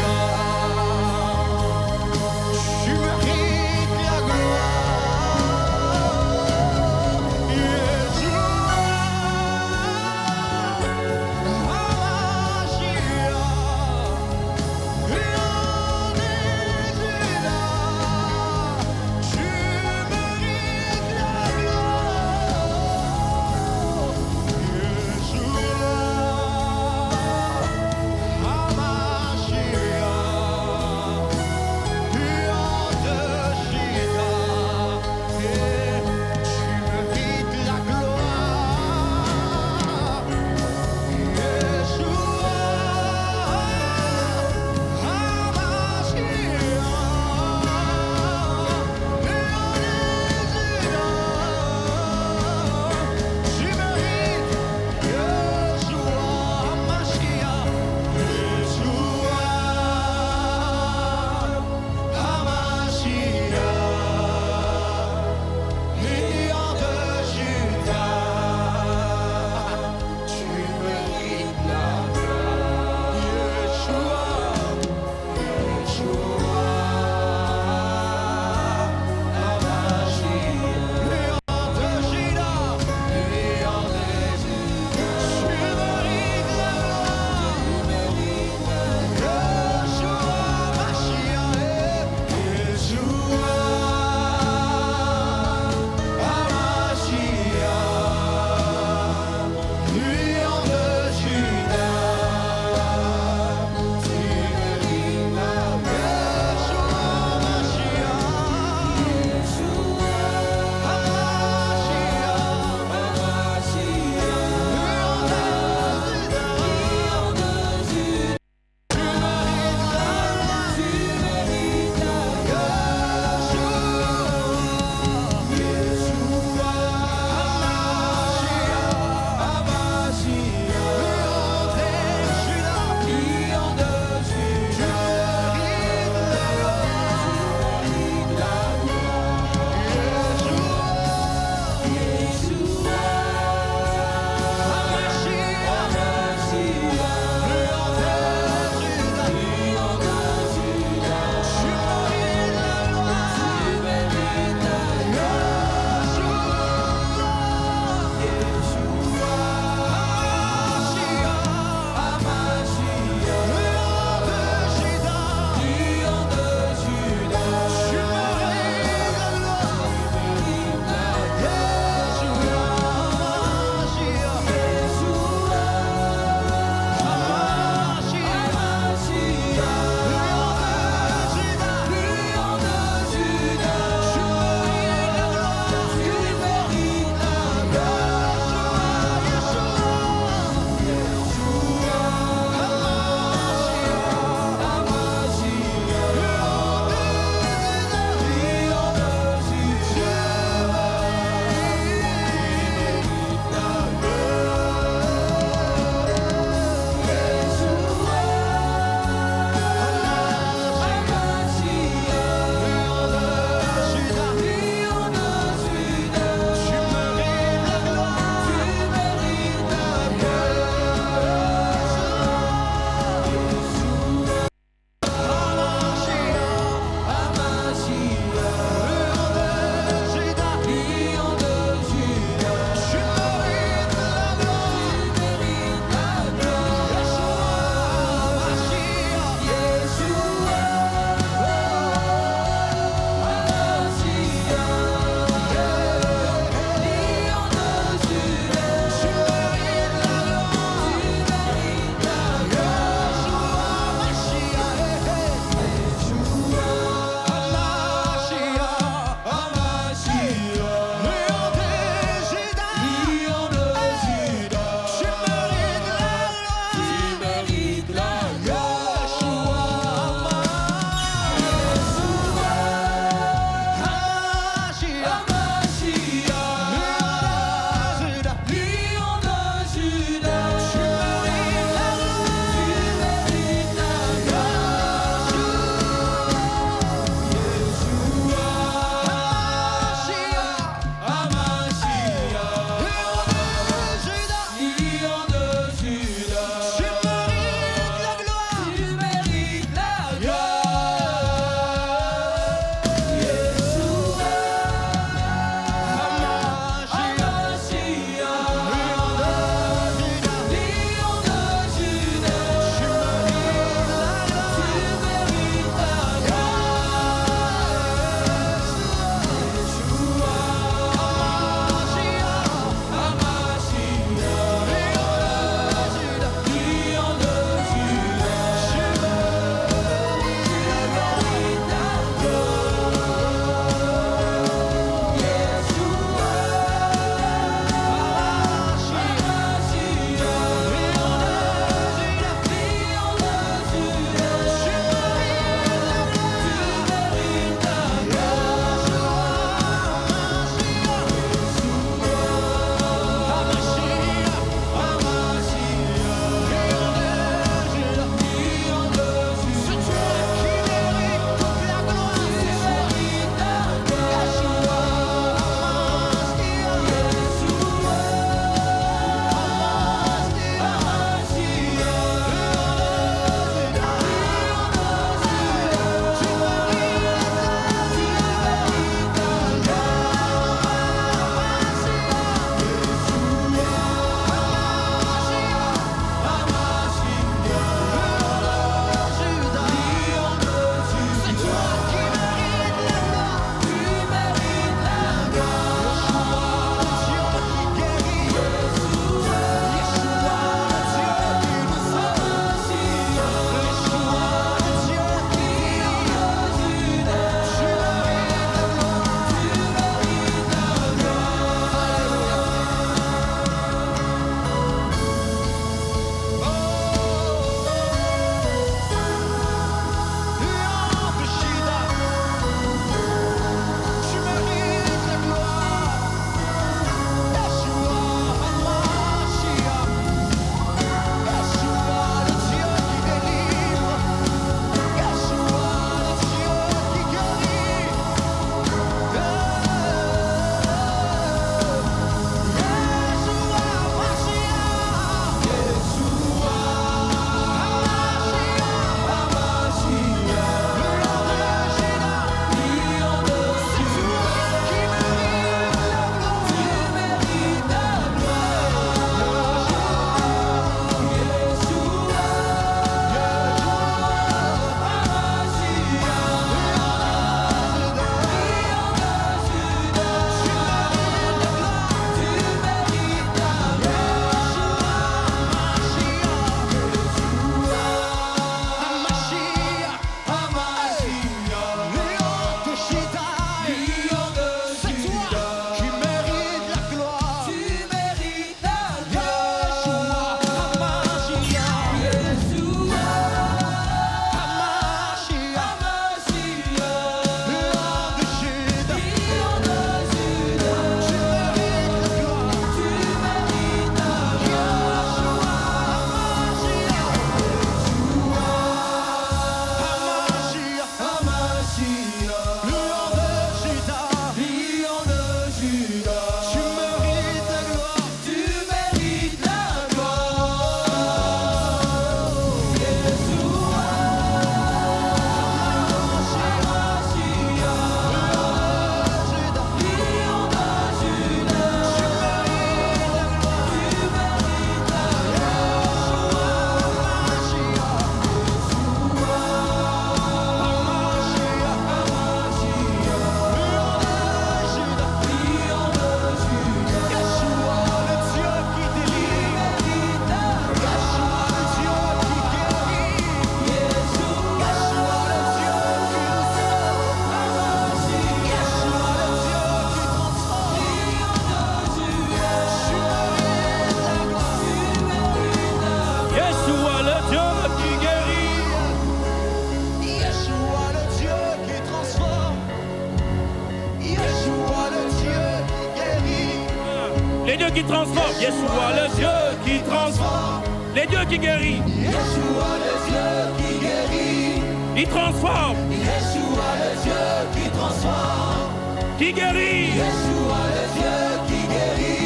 qui transforme. Yeshua, le Dieu qui transforme. Les dieux qui guérit. Yeshua, le Dieu qui guérit. Il transforme. Yeshua, le Dieu qui transforme. Qui guérit. Yeshua, le Dieu qui guérit.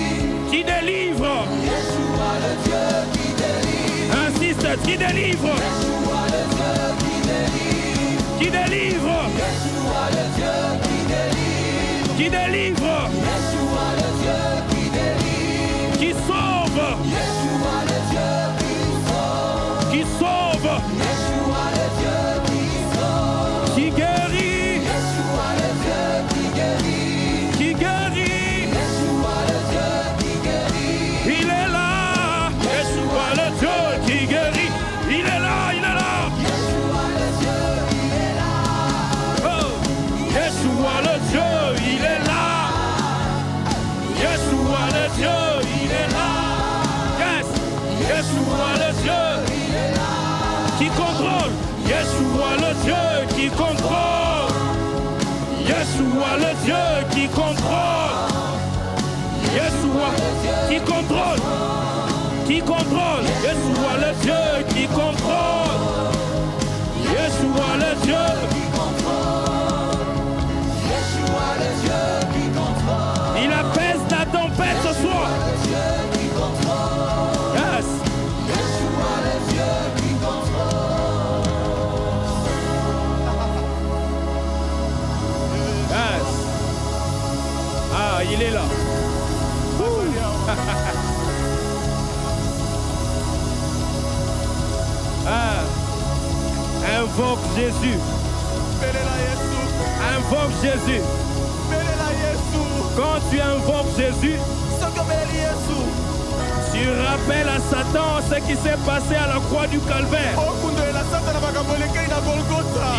Qui délivre. Yeshua, le Dieu qui délivre. Insiste, qui délivre. Yeshua, le Dieu qui délivre. Qui délivre. Yeshua, le Dieu qui délivre. Qui délivre. Yeshua, le Dieu qui délivre. Qui sauve. Yeshua, le Dieu qui sauve. Qui sauve. Yeshua, le Dieu qui sauve. Qui guérit. Yeshua, le Dieu qui guérit. Qui guérit. Yeshua, le Dieu qui guérit. Il est là. Yeshua, le Dieu qui guérit. Il est là, il est là. Yeshua, le Dieu, il est là. Oh. Yeshua, le Dieu, il est là. Yeshua, le Dieu, il est là. Yes. Yeshua, le Dieu, Il est là. qui contrôle. Yeshua, le Dieu qui contrôle. Yeshua, le Dieu qui contrôle. Yeshua, qui contrôle. Qui contrôle. Yeshua, le Dieu qui contrôle. Yeshua, le Dieu. Yeshua, le Dieu qui contrôle. Il apaise la tempête ce soir. Le Dieu qui contrôle. Yes. Yeshua, le Dieu qui contrôle. Yes. Ah, il est là. Ah. Invoque Jésus. Invoque Jésus. Quand tu invoques Jésus, tu rappelles à Satan ce qui s'est passé à la croix du Calvaire.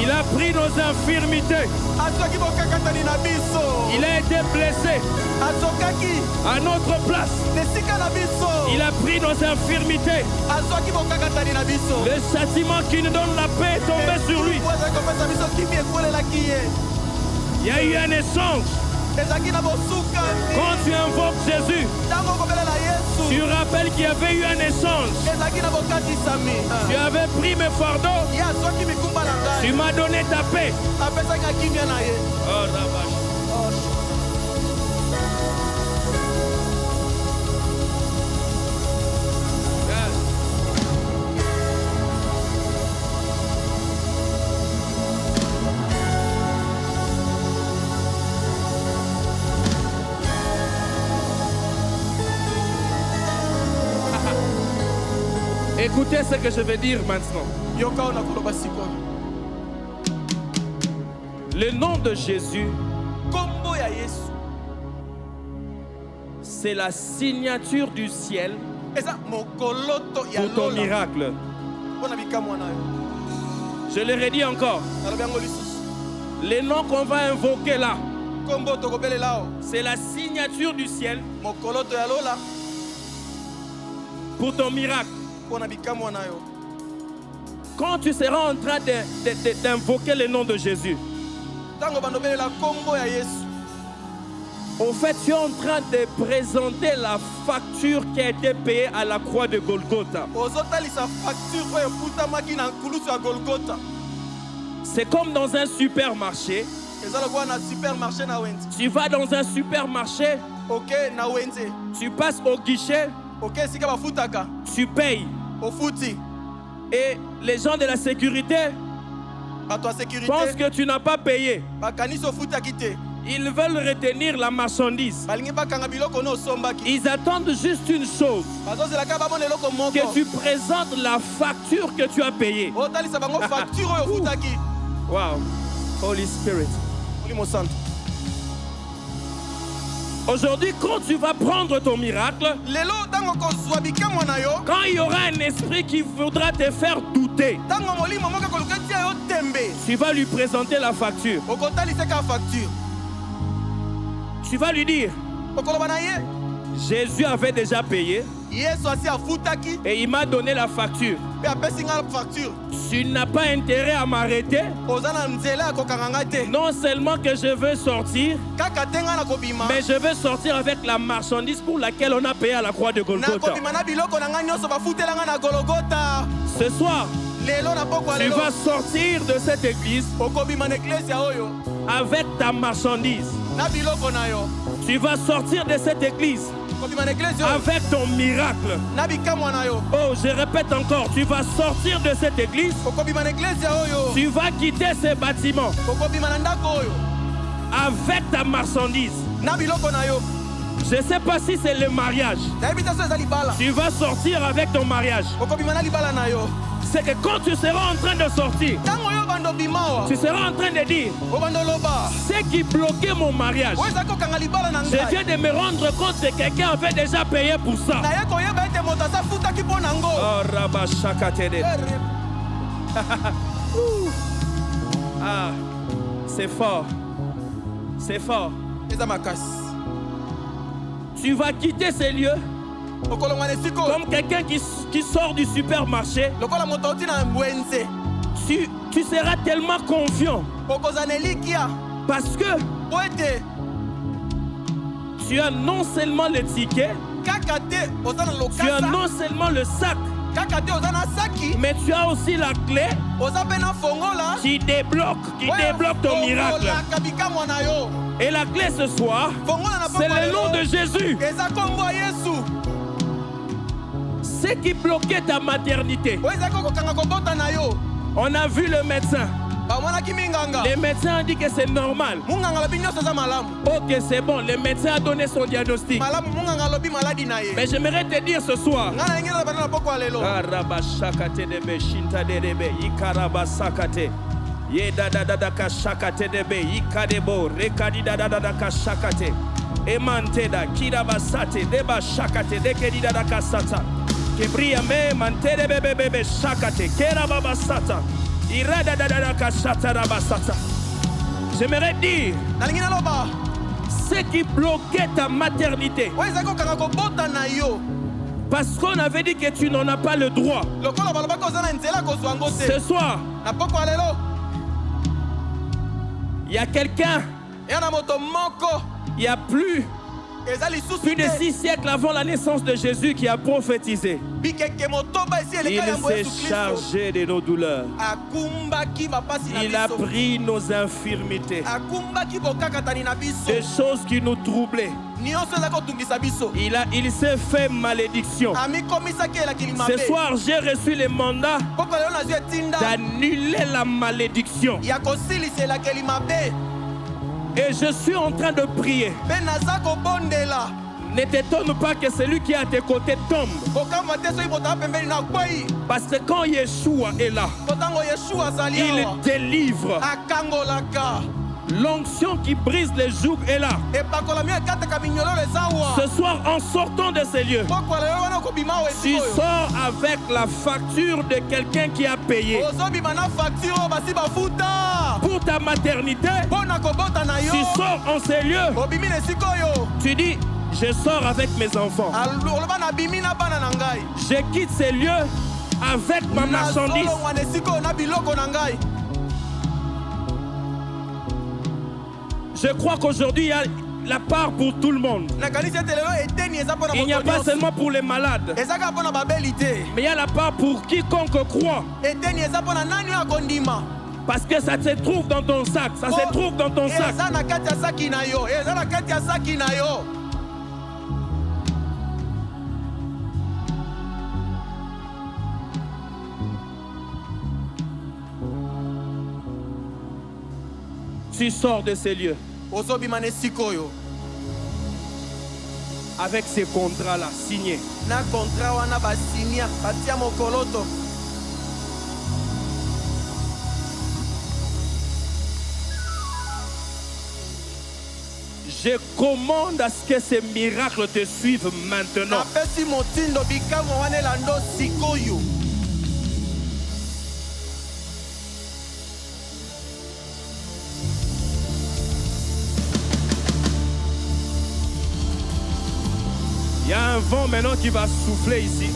Il a pris nos infirmités. Il a été blessé à notre place. Il a pris nos infirmités. Le châtiment qui nous donne la paix est tombé sur lui. Il y a eu un échange. Quand tu invoques Jésus, tu rappelles qu'il y avait eu un échange. Tu avais pris mes fardeaux. Tu m'as donné ta paix. Oh, la vache. Écoutez ce que je vais dire maintenant. Le nom de Jésus, c'est la signature du ciel pour ton miracle. Je le redis encore. Les noms qu'on va invoquer là, c'est la signature du ciel pour ton miracle. Quand tu seras en train d'invoquer le nom de Jésus, au fait, tu es en train de présenter la facture qui a été payée à la croix de Golgotha. C'est comme dans un supermarché. Tu vas dans un supermarché, tu passes au guichet, tu payes. Et les gens de la sécurité pensent que tu n'as pas payé. Ils veulent retenir la marchandise. Ils attendent juste une chose, que tu présentes la facture que tu as payée. Wow. Holy Spirit. Aujourd'hui, quand tu vas prendre ton miracle, quand il y aura un esprit qui voudra te faire douter, tu vas lui présenter la facture. Tu vas lui dire, Jésus avait déjà payé. Et il m'a donné la facture. Tu n'as pas intérêt à m'arrêter. Non seulement que je veux sortir, mais je veux sortir avec la marchandise pour laquelle on a payé à la croix de Golgotha. Ce soir, tu vas sortir de cette église avec ta marchandise. Tu vas sortir de cette église avec ton miracle. Oh, je répète encore, tu vas sortir de cette église. Tu vas quitter ce bâtiment avec ta marchandise. Je ne sais pas si c'est le mariage. Tu vas sortir avec ton mariage. C'est que quand tu seras en train de sortir, tu seras en train de dire, ce qui bloquait mon mariage, je viens de me rendre compte que quelqu'un avait déjà payé pour ça. Oh, Rabba Shakatede. Ah, c'est fort. C'est fort. Tu vas quitter ces lieux comme quelqu'un qui sort du supermarché. Tu seras tellement confiant parce que tu as non seulement le ticket, tu as non seulement le sac, mais tu as aussi la clé qui débloque ton miracle. Et la clé ce soir, c'est le nom de Jésus. Ce qui bloquait ta maternité. On a vu le médecin. Le médecin a dit que c'est normal. Ok, c'est bon. Le médecin a donné son diagnostic. Mais j'aimerais te dire ce soir. Emanteda kirabasate deba shakate dekedida kasata kebria me mantede bebe shakate kerababasata irada dada kasata rabasata. J'aimerais dire ce qui bloquait ta maternité, parce qu'on avait dit que tu n'en as pas le droit. Ce soir, il y a quelqu'un. Il y a plus de 6 siècles avant la naissance de Jésus qui a prophétisé. Il s'est chargé de nos douleurs. Il a pris nos infirmités, des choses qui nous troublaient. Il s'est fait malédiction. Ce soir, j'ai reçu le mandat d'annuler la malédiction. Et je suis en train de prier. Ne t'étonne pas que celui qui est à tes côtés tombe. Parce que quand Yeshua est là, il délivre. L'onction qui brise les jougs est là. Ce soir, en sortant de ces lieux, tu sors avec la facture de quelqu'un qui a payé. Pour ta maternité, tu sors en ces lieux. Tu dis, je sors avec mes enfants. Je quitte ces lieux avec ma marchandise. Je crois qu'aujourd'hui, il y a la part pour tout le monde. Il n'y a pas seulement pour les malades, mais il y a la part pour quiconque croit. Parce que ça se trouve dans ton sac. Ça se trouve dans ton sac. Tu sors de ces lieux avec ces contrats-là signés. Je commande à ce que ces miracles te suivent maintenant. Il y a un vent maintenant qui va souffler ici.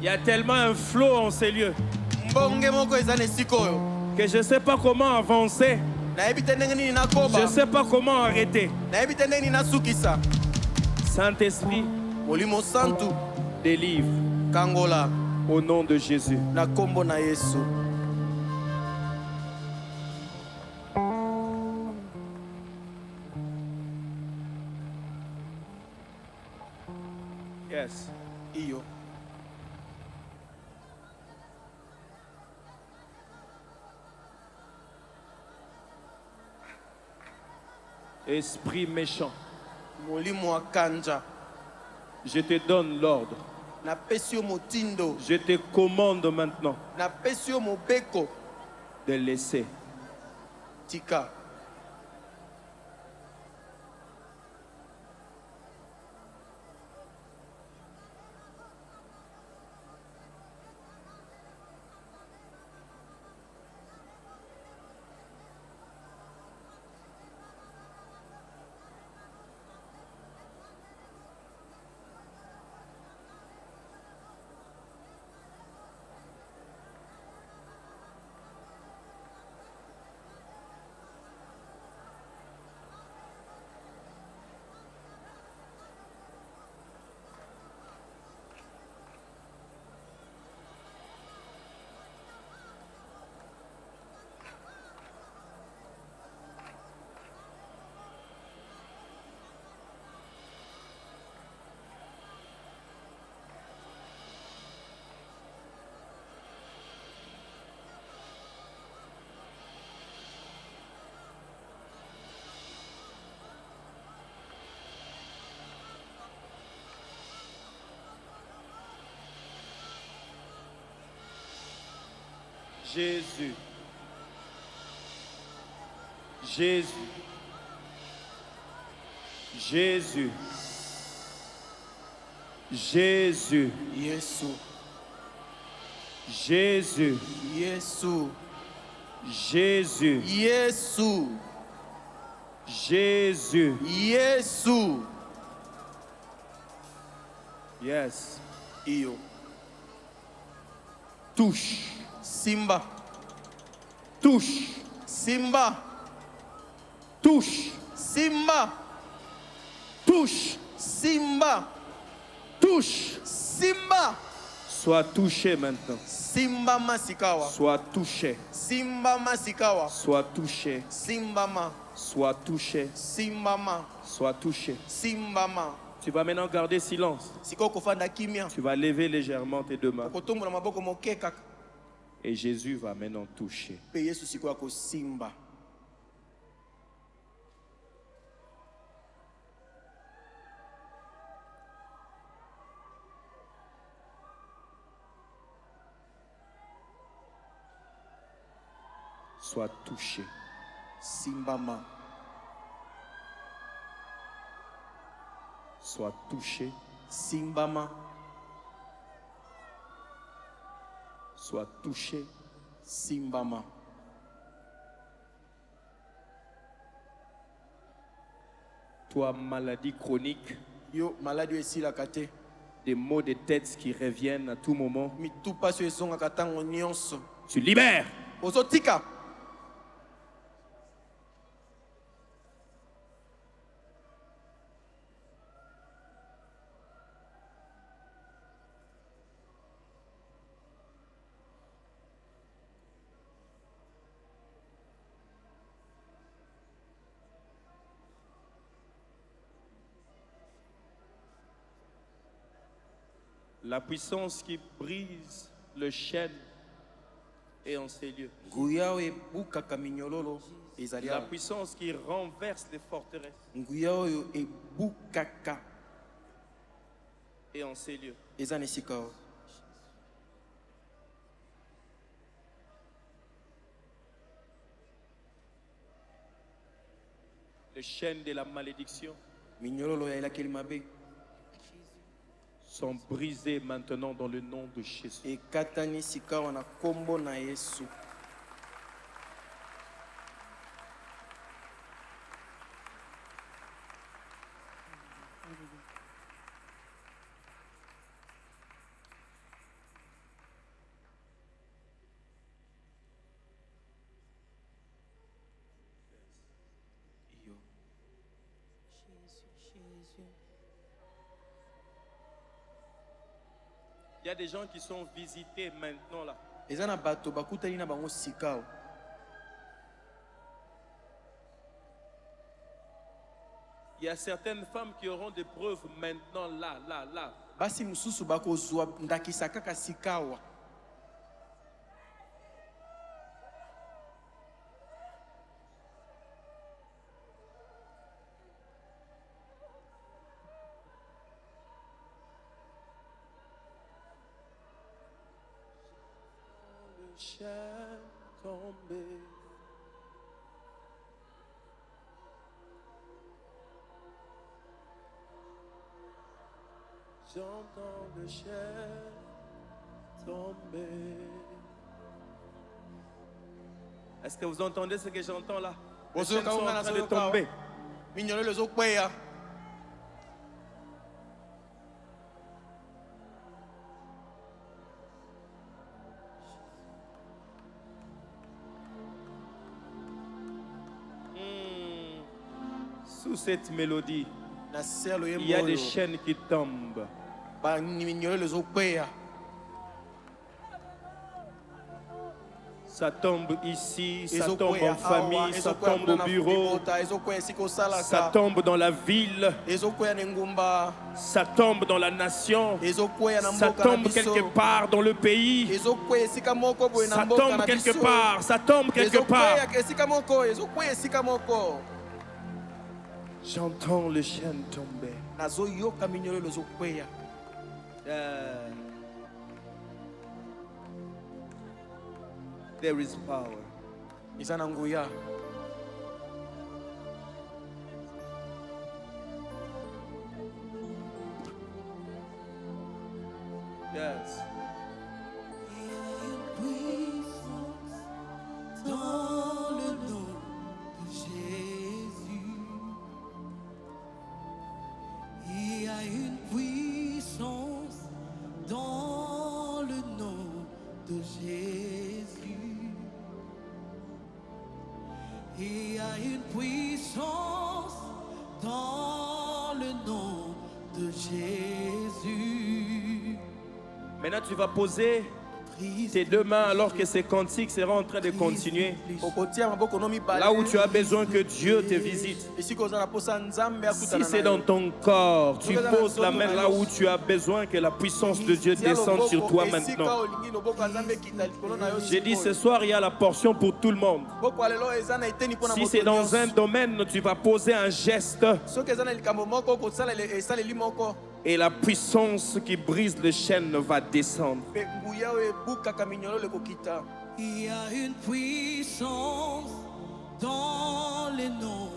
Il y a tellement un flot en ces lieux que je ne sais pas comment avancer. Je ne sais pas comment arrêter. Saint-Esprit, délivre au nom de Jésus. Yes. Iyo. Esprit méchant, Molimo akanja. je te donne l'ordre. Na pesio motindo. Je te commande maintenant Na pesio mobeko. de laisser. Tika. Jésus. Jésus. Jésus. Jésus. Yesu. Jésus. Yesu. Jésus. Yesu. Jésus. Yesu. Yes. Iyo. Touche. Simba. Touche. Simba. Touche. Simba. Touche. Simba. Touche. Simba. Sois touché maintenant. Simba masikawa. Sois touché. Simba masikawa. Sois touché. Simba ma. Sois touché. Simba ma. Sois touché. Simba ma. Tu vas maintenant garder silence. Sikoko fanda kimia. Tu vas lever légèrement tes deux mains. Kotombo na maboko mokeka. Et Jésus va maintenant toucher. Pe Yesu siko ko simba. Sois touché. Simbama. Sois touché. Simbama. Sois touché. Simbama. Toi, maladie chronique. Yo, maladie ici la kate. Des maux de tête qui reviennent à tout moment. Tu libères. La puissance qui brise le chêne est en ces lieux. La puissance qui renverse les forteresses est en ces lieux. Le chêne de la malédiction sont brisés maintenant dans le nom de Jésus. Il y a des gens qui sont visités maintenant là. Il y a certaines femmes qui auront des preuves maintenant là. Chêne tombé. J'entends le chêne tomber. Est-ce que vous entendez ce que j'entends là? Les chênes sont en train de tomber. Sous cette mélodie, il y a des chaînes qui tombent. Ça tombe ici, ça tombe en famille, ça tombe au bureau, ça tombe dans la ville, ça tombe dans la nation, ça tombe quelque part dans le pays, ça tombe quelque part, ça tombe quelque part. J'entends le chêne tomber. There is power. Yes. Dans le nom de Jésus, il y a une puissance dans le nom de Jésus. Il y a une puissance dans le nom de Jésus. Maintenant, tu vas poser tes deux mains alors que ces cantiques seront en train de continuer. Là où tu as besoin que Dieu te visite. Si c'est dans ton corps, tu poses la main là où tu as besoin que la puissance de Dieu descende sur toi maintenant. J'ai dit ce soir, il y a la portion pour tout le monde. Si c'est dans un domaine, tu vas poser un geste. Et la puissance qui brise le chêne va descendre. Il y a une puissance dans le nom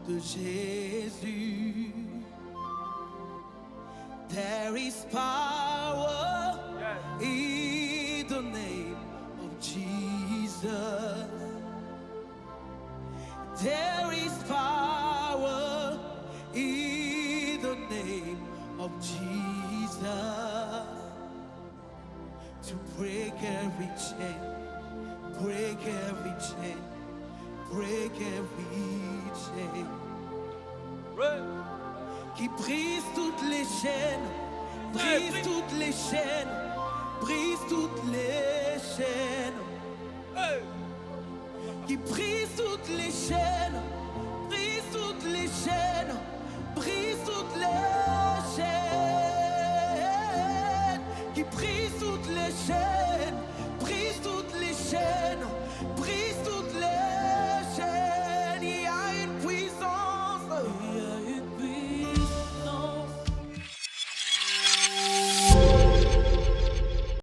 de Jésus. There is power in the name of Jesus. There is power in the name of Jesus. break every chain, break every chain, break every chain. Qui brise toutes les chaînes, brise toutes les chaînes, brise toutes les chaînes. Qui brise toutes les chaînes.